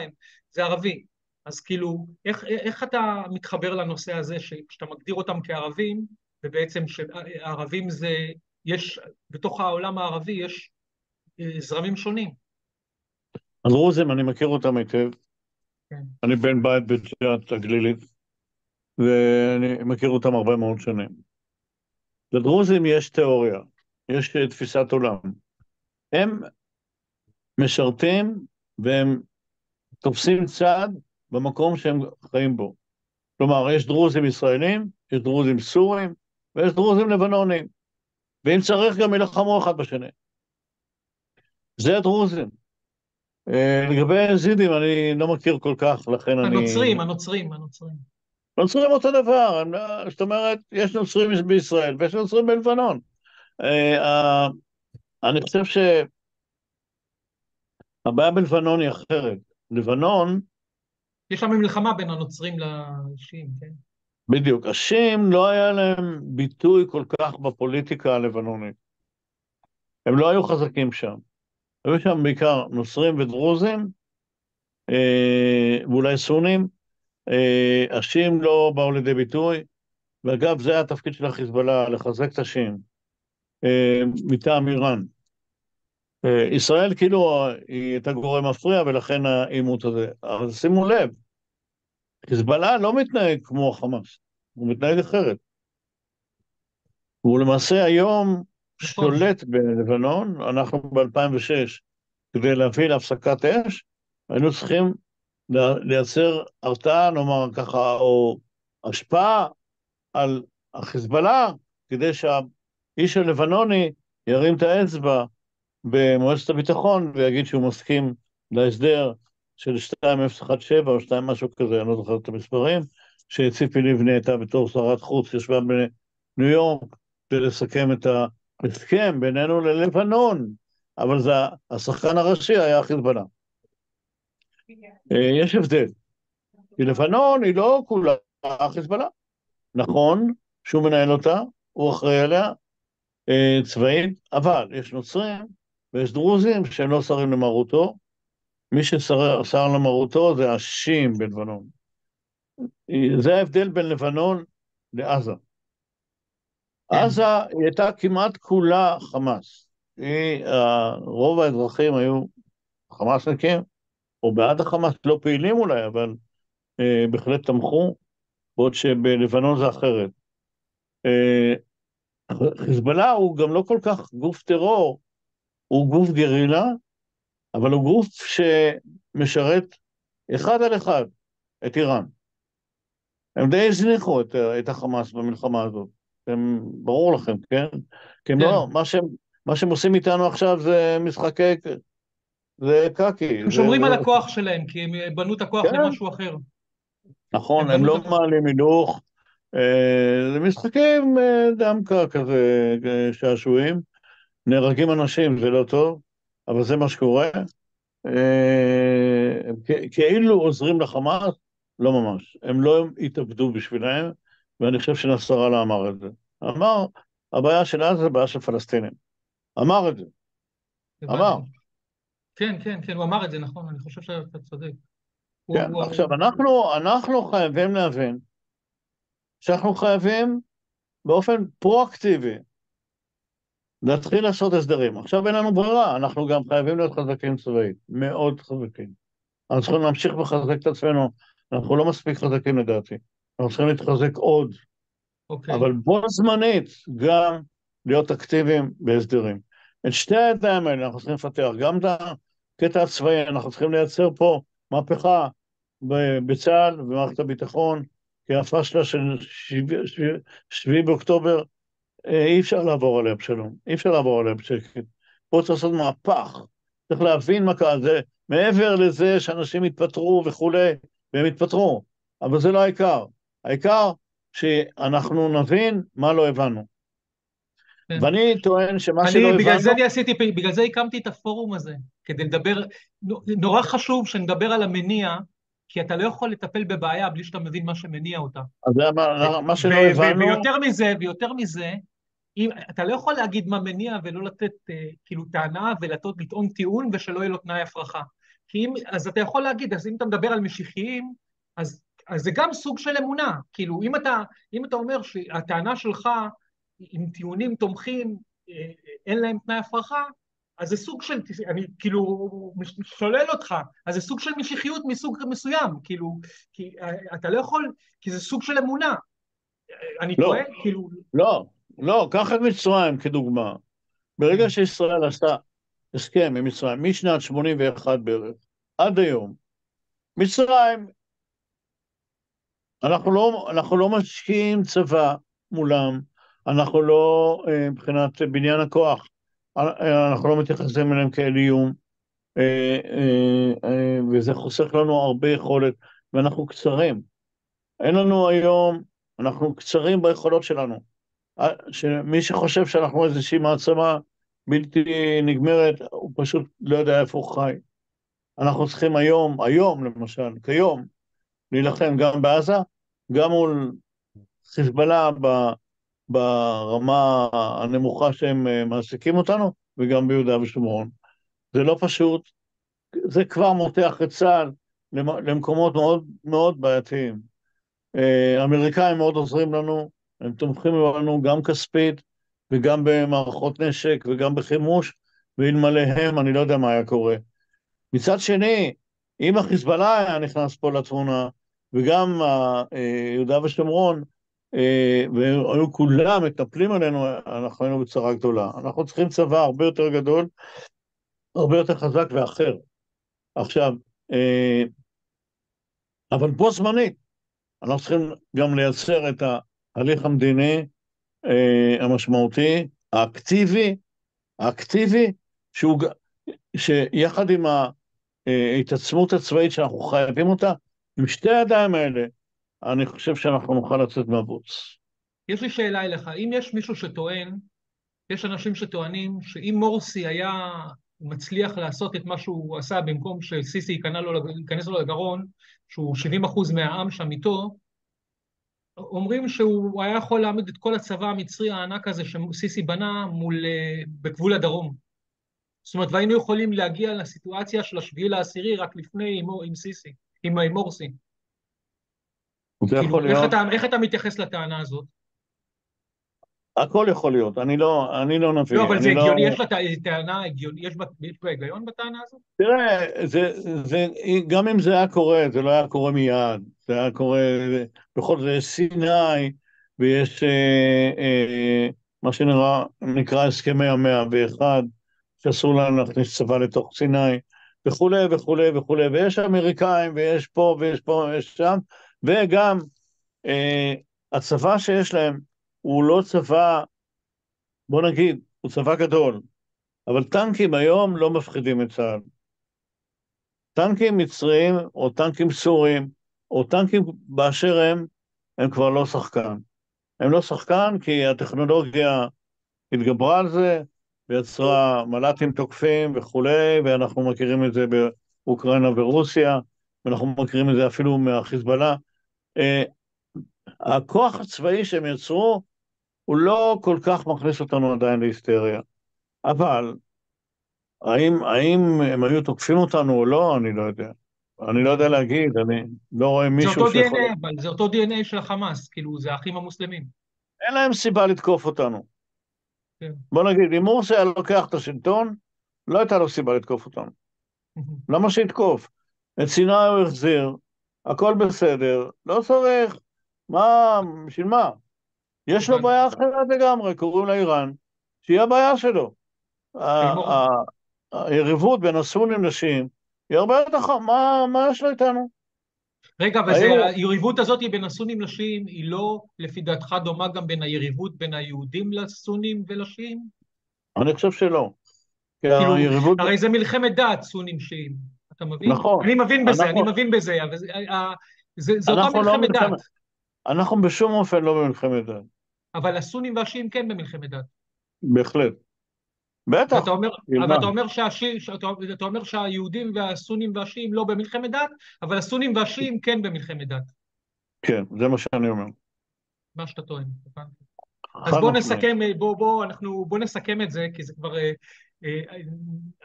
זה ערבי. אז כאילו, איך אתה מתחבר לנושא הזה, שאתה מגדיר אותם כערבים, ובעצם שהערבים זה, יש, בתוך העולם הערבי יש זרמים שונים. הדרוזים, אני מכיר אותם היטב. כן. אני בן בית בג'ת הגלילית, ואני מכיר אותם הרבה מאוד שנים. לדרוזים יש תיאוריה, יש תפיסת עולם. הם משרתים והם תופסים צד במקום שהם חיים בו. כלומר, יש דרוזים ישראלים, יש דרוזים סורים, ויש דרוזים לבנונים. ואם צריך גם ילחמו אחד בשני. זה הדרוזים. לגבי היזידים אני לא מכיר כל כך, לכן הנוצרים. נוצרים אותו דבר, זאת אומרת, יש נוצרים בישראל ויש נוצרים בלבנון. אני חושב שהבעיה בלבנון היא אחרת. לבנון... יש שם מלחמה בין הנוצרים לשיעים, כן? בדיוק. השיעים לא היה להם ביטוי כל כך בפוליטיקה הלבנונית. הם לא היו חזקים שם. היו שם בעיקר נוצרים ודרוזים, ואולי סונים. השיעים לא באו לידי ביטוי, ואגב, זה התפקיד של החיזבאללה, לחזק את השיעים, מטעם איראן. ישראל כאילו היא הייתה גורם מפריע, ולכן העימות הזה. אבל שימו לב, חיזבאללה לא מתנהג כמו החמאס, הוא מתנהג אחרת. הוא למעשה היום נכון. שולט בלבנון, אנחנו ב-2006, כדי להביא להפסקת אש, היינו צריכים לייצר הרתעה, נאמר ככה, או השפעה על החיזבאללה, כדי שהאיש הלבנוני ירים את האצבע במועצת הביטחון ויגיד שהוא מסכים להסדר של 2017 או 2 משהו כזה, אני לא זוכר את המספרים, שציפי לבני הייתה בתור שרת חוץ, ישבה בניו יורק כדי לסכם את ההסכם בינינו ללבנון, אבל זה השחקן הראשי היה החיזבאללה. יש הבדל, כי לבנון היא לא כולה החיזבאללה. נכון שהוא מנהל אותה, הוא אחראי עליה צבאית, אבל יש נוצרים ויש דרוזים שהם לא שרים למרותו, מי ששר למרותו זה השיעים בלבנון. זה ההבדל בין לבנון לעזה. עזה היא הייתה כמעט כולה חמאס. רוב האזרחים היו חמאסניקים, או בעד החמאס, לא פעילים אולי, אבל בהחלט תמכו, בעוד שבלבנון זה אחרת. חיזבאללה הוא גם לא כל כך גוף טרור, הוא גוף גרילה, אבל הוא גוף שמשרת אחד על אחד את איראן. הם די הזניחו את החמאס במלחמה הזאת. ברור לכם, כן? כי הם לא, מה שהם עושים איתנו עכשיו זה משחקי, זה קקי. הם שומרים על הכוח שלהם, כי הם בנו את הכוח למשהו אחר. נכון, הם לא מעלים הילוך, זה משחקים דמקה כזה, שעשועים, נהרגים אנשים, זה לא טוב, אבל זה מה שקורה. כאילו עוזרים לחמאס, לא ממש. הם לא התאבדו בשבילהם, ואני חושב שנסראללה אמר את זה. אמר, הבעיה של עזה זה בעיה של פלסטינים. אמר את זה. אמר. כן, כן, כן, הוא אמר את זה, נכון, אני חושב שאתה צודק. כן, עכשיו, אנחנו חייבים להבין שאנחנו חייבים באופן פרואקטיבי להתחיל לעשות הסדרים. עכשיו אין לנו ברירה, אנחנו גם חייבים להיות חזקים צבאית, מאוד חזקים. אנחנו צריכים להמשיך לחזק את עצמנו, אנחנו לא מספיק חזקים לדעתי, אנחנו צריכים להתחזק עוד, אבל בו זמנית גם להיות אקטיביים בהסדרים. את שתי הידיים האלה אנחנו צריכים לפתח, גם את הקטע הצבאי, אנחנו צריכים לייצר פה מהפכה בצה"ל ובמערכת הביטחון, כי הפשלה של 7 באוקטובר, אי אפשר לעבור עליה בשלום, אי אפשר לעבור עליה בשקט. פה צריך לעשות מהפך, צריך להבין מה קרה, זה מעבר לזה שאנשים יתפטרו וכולי, והם יתפטרו, אבל זה לא העיקר. העיקר שאנחנו נבין מה לא הבנו. ואני טוען שמה שלא הבנו... בגלל זה הקמתי את הפורום הזה, כדי לדבר, נורא חשוב שנדבר על המניע, כי אתה לא יכול לטפל בבעיה בלי שאתה מבין מה שמניע אותה. אז זה מה שלא הבנו... ויותר מזה, אתה לא יכול להגיד מה מניע ולא לתת כאילו טענה ולטעון טיעון ושלא יהיה לו תנאי הפרחה. אז אתה יכול להגיד, אז אם אתה מדבר על משיחיים, אז זה גם סוג של אמונה. כאילו, אם אתה אומר שהטענה שלך עם טיעונים תומכים, אין להם תנאי הפרחה, אז זה סוג של, אני כאילו שולל אותך, אז זה סוג של משיחיות מסוג מסוים, כאילו, כי אתה לא יכול, כי זה סוג של אמונה. אני טועה, כאילו... לא, קח את מצרים כדוגמה. ברגע שישראל עשתה הסכם עם מצרים, משנת 81 בערך, עד היום, מצרים, אנחנו לא משקיעים צבא מולם, אנחנו לא, מבחינת בניין הכוח, אנחנו לא מתייחסים אליהם כאל איום, וזה חוסך לנו הרבה יכולת, ואנחנו קצרים. אין לנו היום, אנחנו קצרים ביכולות שלנו. שמי שחושב שאנחנו איזושהי מעצמה בלתי נגמרת, הוא פשוט לא יודע איפה הוא חי. אנחנו צריכים היום למשל, כיום, להילחם גם בעזה, גם מול חיזבאללה ברמה הנמוכה שהם מעסיקים אותנו, וגם ביהודה ושומרון. זה לא פשוט, זה כבר מותח את צה"ל למקומות מאוד מאוד בעייתיים. האמריקאים מאוד עוזרים לנו, הם תומכים לנו גם כספית, וגם במערכות נשק, וגם בחימוש, ואלמלאהם אני לא יודע מה היה קורה. מצד שני, אם החיזבאללה היה נכנס פה לתמונה, וגם יהודה ושומרון, והיו כולם מטפלים עלינו, אנחנו היינו בצרה גדולה. אנחנו צריכים צבא הרבה יותר גדול, הרבה יותר חזק ואחר. עכשיו, אבל בו זמנית, אנחנו צריכים גם לייצר את ההליך המדיני המשמעותי, האקטיבי, שיחד עם ההתעצמות הצבאית שאנחנו חייבים אותה, עם שתי הידיים האלה, אני חושב שאנחנו נוכל לצאת מהבוץ. יש לי שאלה אליך, אם יש מישהו שטוען, יש אנשים שטוענים שאם מורסי היה מצליח לעשות את מה שהוא עשה במקום שסיסי ייכנס לו לגרון, שהוא 70% מהעם שם איתו, אומרים שהוא היה יכול להעמיד את כל הצבא המצרי הענק הזה שסיסי בנה בגבול הדרום. זאת אומרת, והיינו יכולים להגיע לסיטואציה של 7/10 רק לפני עם סיסי, עם מורסי. זה כאילו, יכול להיות. איך אתה מתייחס לטענה הזאת? הכל יכול להיות, אני לא נביא. לא, אבל זה הגיוני, יש לה טענה הגיונית, יש בה היגיון בטענה הזאת? תראה, גם אם זה היה קורה, זה לא היה קורה מיד, זה היה קורה, בכל זאת יש סיני, ויש מה שנקרא הסכמי 101, שאסור לנו להכניס צבא לתוך סיני, וכולי וכולי וכולי, ויש אמריקאים, ויש פה ויש פה ויש שם, וגם הצבא שיש להם הוא לא צבא, בוא נגיד, הוא צבא גדול, אבל טנקים היום לא מפחידים את צה"ל. טנקים מצריים, או טנקים סוריים, או טנקים באשר הם כבר לא שחקן. הם לא שחקן כי הטכנולוגיה התגברה על זה, ויצרה מל"טים תוקפים וכולי, ואנחנו מכירים את זה באוקראינה ורוסיה, ואנחנו מכירים את זה אפילו מהחיזבאללה. הכוח הצבאי שהם יצרו, הוא לא כל כך מכניס אותנו עדיין להיסטריה. אבל האם הם היו תוקפים אותנו או לא, אני לא יודע. אני לא יודע להגיד, אני לא רואה זה מישהו אותו שיכול... DNA, אבל זה אותו DNA של החמאס, כאילו, זה האחים המוסלמים. אין להם סיבה לתקוף אותנו. כן. בוא נגיד, אם מורסי היה לוקח את השלטון, לא הייתה לו סיבה לתקוף אותנו. למה שיתקוף? את סיני הוא החזיר, הכל בסדר, לא צריך. מה, בשביל מה? יש לו בעיה אחרת לגמרי, קוראים לה איראן, שהיא הבעיה שלו. היריבות בין הסונים לשיעים, היא הרבה יותר מה יש לו איתנו? רגע, היריבות הזאת בין הסונים לשיעים, היא לא, לפי דעתך, דומה גם בין היריבות בין היהודים לסונים ולשיעים? אני חושב שלא. כאילו, הרי זה מלחמת דת, סונים שיעים. אתה מבין? נכון. אני מבין בזה, אבל זה אותה מלחמת דת. אנחנו בשום אופן לא במלחמת דת. אבל הסונים והשיעים כן במלחמת דת. בהחלט. בטח. אתה אומר שהיהודים והסונים והשיעים לא במלחמת דת, אבל הסונים והשיעים כן במלחמת דת. כן, זה מה שאני אומר. מה שאתה טוען. אז בוא נסכם, בוא נסכם את זה, כי זה כבר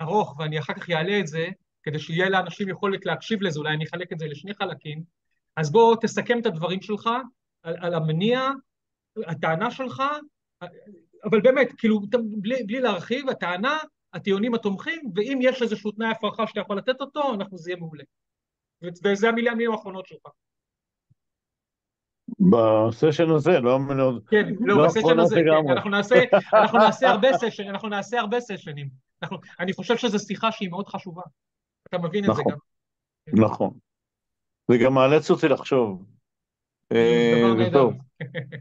ארוך, ואני אחר כך אעלה את זה, כדי שיהיה לאנשים יכולת להקשיב לזה, אולי אני אחלק את זה לשני חלקים. אז בוא תסכם את הדברים שלך על המניע, הטענה שלך, אבל באמת, כאילו, בלי להרחיב, הטענה, הטיעונים התומכים, ואם יש איזשהו תנאי הפרחה שאתה יכול לתת אותו, זה יהיה מעולה. וזה המילים האחרונות שלך. בסשן הזה, לא מאוד... כן, לא, בסשן הזה, כן, אנחנו נעשה הרבה סשנים. אני חושב שזו שיחה שהיא מאוד חשובה. אתה מבין את זה גם. נכון. זה גם מאלץ אותי לחשוב. זה טוב.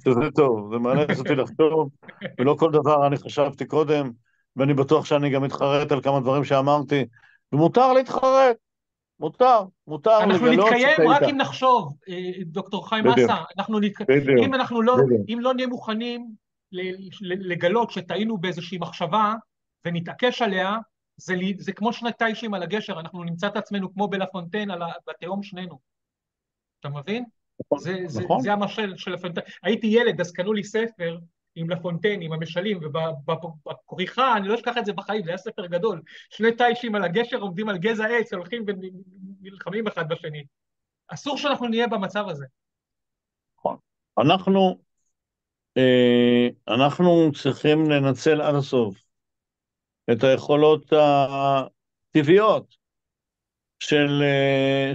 זה טוב, זה מאלץ אותי לחשוב, ולא כל דבר אני חשבתי קודם, ואני בטוח שאני גם מתחרט על כמה דברים שאמרתי, ומותר להתחרט, מותר לגלות. אנחנו נתקיים רק אם נחשוב, דוקטור חיים אסא, אם לא נהיה מוכנים לגלות שטעינו באיזושהי מחשבה, ונתעקש עליה, זה כמו שני טיישים על הגשר, אנחנו נמצא את עצמנו כמו בלפונטיין בתהום שנינו. אתה מבין? זה המשל של לפונטיין. הייתי ילד, אז קנו לי ספר עם לפונטיין, עם המשלים, ובכריכה, אני לא אשכח את זה בחיים, זה היה ספר גדול. שני טיישים על הגשר עומדים על גזע עץ, הולכים ונלחמים אחד בשני. אסור שאנחנו נהיה במצב הזה. נכון. אנחנו צריכים לנצל עד הסוף את היכולות הטבעיות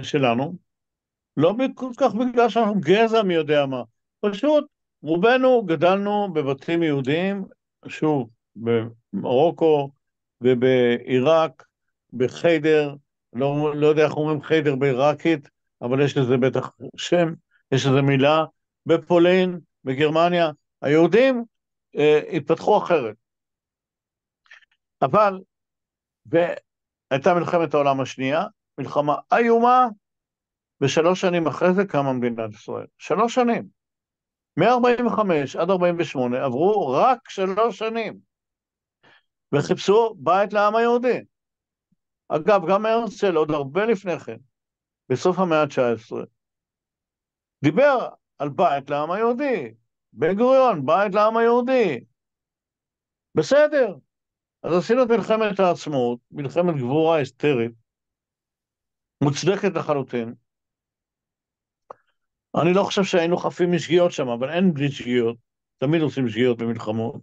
שלנו, לא כל כך בגלל שאנחנו גזע מי יודע מה, פשוט רובנו גדלנו בבתים יהודיים, שוב, במרוקו ובעיראק, בחיידר, לא יודע איך אומרים חיידר בעיראקית, אבל יש לזה בטח שם, יש לזה מילה, בפולין, בגרמניה, היהודים התפתחו אחרת. אבל, והייתה מלחמת העולם השנייה, מלחמה איומה, ו3 שנים אחרי זה קמה מדינת ישראל. 3 שנים. מ-45 עד 48 עברו רק 3 שנים, וחיפשו בית לעם היהודי. אגב, גם הרצל, עוד הרבה לפני כן, בסוף המאה ה-19, דיבר על בית לעם היהודי. בן גוריון, בית לעם היהודי. בסדר. אז עשינו את מלחמת העצמאות, מלחמת גבורה היסטרית, מוצדקת לחלוטין. אני לא חושב שהיינו חפים משגיאות שם, אבל אין בלי שגיאות. תמיד עושים שגיאות במלחמות.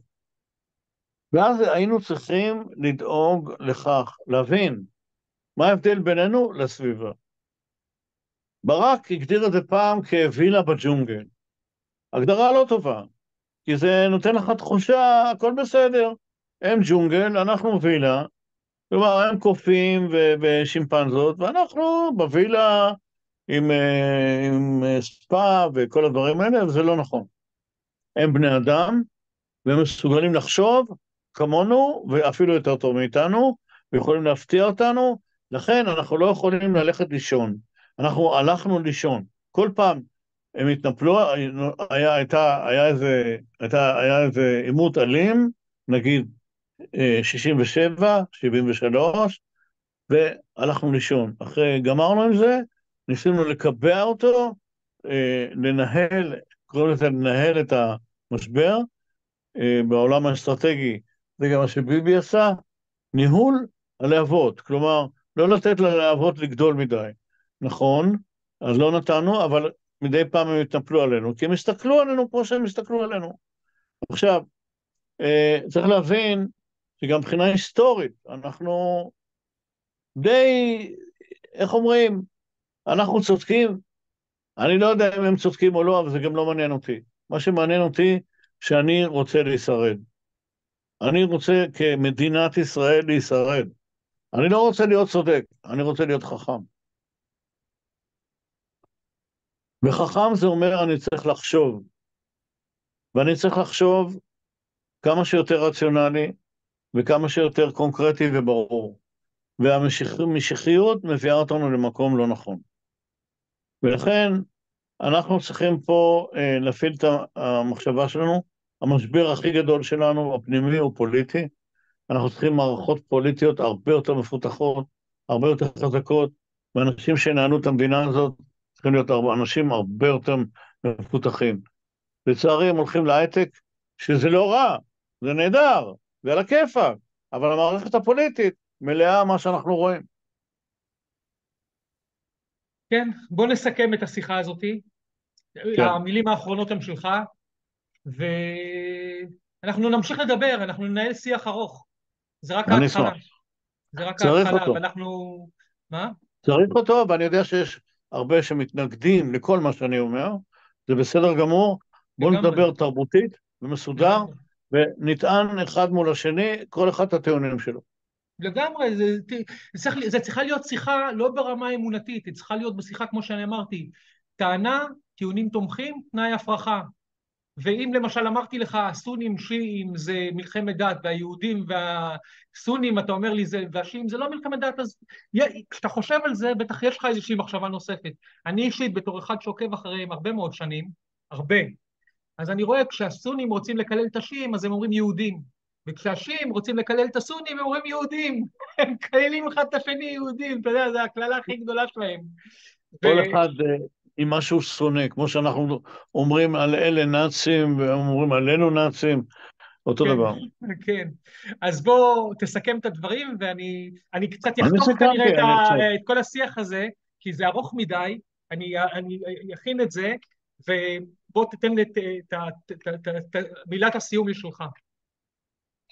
ואז היינו צריכים לדאוג לכך, להבין מה ההבדל בינינו לסביבה. ברק הגדיר את זה פעם כווילה בג'ונגל. הגדרה לא טובה, כי זה נותן לך תחושה, הכל בסדר. הם ג'ונגל, אנחנו וילה, כלומר הם קופים ושימפנזות, ואנחנו בווילה עם ספא וכל הדברים האלה, וזה לא נכון. הם בני אדם, והם מסוגלים לחשוב כמונו, ואפילו יותר טוב מאיתנו, ויכולים להפתיע אותנו, לכן אנחנו לא יכולים ללכת לישון. אנחנו הלכנו לישון. כל פעם הם התנפלו, היה איזה עימות אלים, נגיד 67, 73, והלכנו לישון. אחרי גמרנו עם זה, ניסינו לקבע אותו, קוראים לזה לנהל את המשבר, בעולם האסטרטגי, זה גם מה שביבי עשה, ניהול הלהבות, כלומר, לא לתת ללהבות לגדול מדי. נכון, אז לא נתנו, אבל מדי פעם הם התנפלו עלינו, כי הם הסתכלו עלינו כמו שהם הסתכלו עלינו. עכשיו, צריך להבין שגם מבחינה היסטורית, אנחנו די, איך אומרים, אנחנו צודקים, אני לא יודע אם הם צודקים או לא, אבל זה גם לא מעניין אותי. מה שמעניין אותי, שאני רוצה להישרד. אני רוצה כמדינת ישראל להישרד. אני לא רוצה להיות צודק, אני רוצה להיות חכם. וחכם זה אומר אני צריך לחשוב. ואני צריך לחשוב כמה שיותר רציונלי, וכמה שיותר קונקרטי וברור. והמשיחיות מביאה אותנו למקום לא נכון. ולכן אנחנו צריכים פה להפעיל את המחשבה שלנו. המשבר הכי גדול שלנו, הפנימי הוא פוליטי. אנחנו צריכים מערכות פוליטיות הרבה יותר מפותחות, הרבה יותר חזקות, ואנשים שנענו את המדינה הזאת צריכים להיות אנשים הרבה יותר מפותחים. לצערי הם הולכים להייטק, שזה לא רע, זה נהדר, זה על הכיפאק, אבל המערכת הפוליטית מלאה מה שאנחנו רואים. כן, בוא נסכם את השיחה הזאת. כן. המילים האחרונות הן שלך, ואנחנו נמשיך לדבר, אנחנו ננהל שיח ארוך. זה רק אני ההתחלה. אשמח. זה רק צריך ההתחלה, אותו. ואנחנו... מה? צריך אותו, ואני יודע שיש הרבה שמתנגדים לכל מה שאני אומר, זה בסדר גמור, בואו לגמרי. נדבר תרבותית ומסודר, לגמרי. ונטען אחד מול השני, כל אחד את הטיעונים שלו. לגמרי, זה צריכה להיות שיחה לא ברמה אמונתית, היא צריכה להיות בשיחה, כמו שאני אמרתי, טענה, טיעונים תומכים, תנאי הפרחה. ואם למשל אמרתי לך, הסונים, שיעים, זה מלחמת דת, והיהודים והסונים, אתה אומר לי, והשיעים, זה לא מלחמת דת, אז כשאתה חושב על זה, בטח יש לך איזושהי מחשבה נוספת. אני אישית, בתור אחד שעוקב אחריהם הרבה מאוד שנים, הרבה, אז אני רואה, כשהסונים רוצים לקלל את השיעים, אז הם אומרים יהודים. וכשהשיעים רוצים לקלל את הסונים, הם אומרים יהודים. הם מקללים אחד את השני יהודים, אתה יודע, זו הקללה הכי גדולה שלהם. כל אחד עם מה שהוא שונא, כמו שאנחנו אומרים על אלה נאצים, ואומרים עלינו נאצים, אותו כן, דבר. כן. אז בוא תסכם את הדברים, ואני קצת אני אחתוך כנראה סיכמתי, אני חושב. את כל השיח הזה, כי זה ארוך מדי, אני אכין את זה, ובוא תתן לי את מילת הסיום לשלך.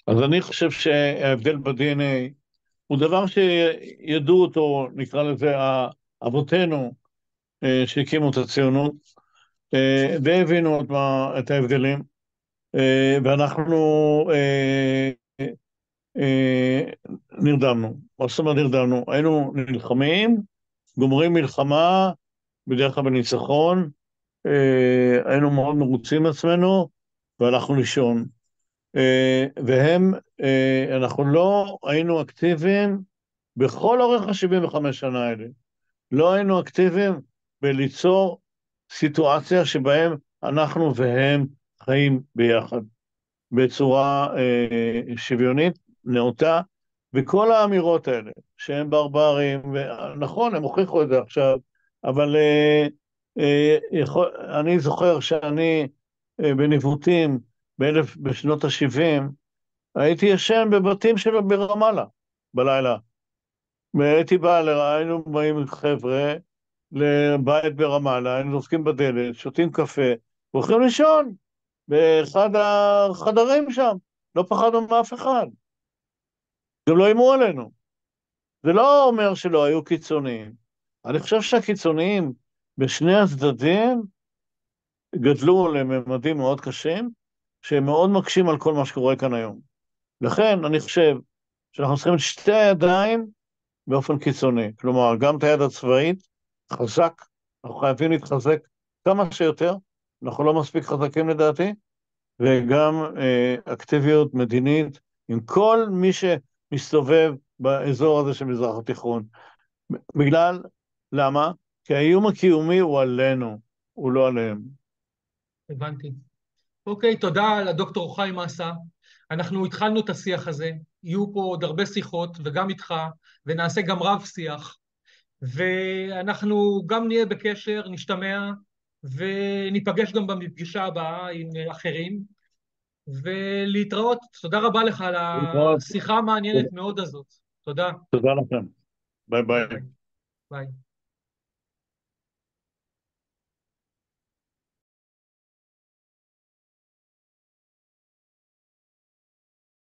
אז אני חושב שההבדל ב-DNA הוא דבר שידעו אותו, נקרא לזה, אבותינו, שהקימו את הציונות, והבינו את ההבדלים, ואנחנו נרדמנו. מה זאת אומרת נרדמנו? היינו נלחמים, גומרים מלחמה, בדרך כלל בניצחון, היינו מאוד מרוצים מעצמנו, והלכנו לישון. אנחנו לא היינו אקטיביים בכל אורך ה-75 שנה האלה. לא היינו אקטיביים בליצור סיטואציה שבהם אנחנו והם חיים ביחד, בצורה שוויונית, נאותה, וכל האמירות האלה, שהם ברברים, נכון, הם הוכיחו את זה עכשיו, אבל אני זוכר שאני בניווטים בשנות ה-70, הייתי ישן בבתים שלו ברמאללה, בלילה. היינו באים עם חבר'ה לבית ברמאללה, היינו דופקים בדלת, שותים קפה, והולכים לישון באחד החדרים שם, לא פחדנו מאף אחד. גם לא אימו עלינו. זה לא אומר שלא היו קיצוניים. אני חושב שהקיצוניים בשני הצדדים גדלו לממדים מאוד קשים, שהם מאוד מקשים על כל מה שקורה כאן היום. לכן אני חושב שאנחנו צריכים את שתי הידיים באופן קיצוני. כלומר, גם את היד הצבאית, חזק, אנחנו חייבים להתחזק כמה שיותר, אנחנו לא מספיק חזקים לדעתי, וגם אקטיביות מדינית עם כל מי שמסתובב באזור הזה של מזרח התיכון. למה? כי האיום הקיומי הוא עלינו, הוא לא עליהם. הבנתי. אוקיי, תודה לדוקטור חיים אסא. אנחנו התחלנו את השיח הזה, יהיו פה עוד הרבה שיחות, וגם איתך, ונעשה גם רב שיח, ואנחנו גם נהיה בקשר, נשתמע, וניפגש גם בפגישה הבאה עם אחרים, ולהתראות. תודה רבה לך על השיחה המעניינת מאוד הזאת. תודה. תודה לכם. ביי ביי. ביי.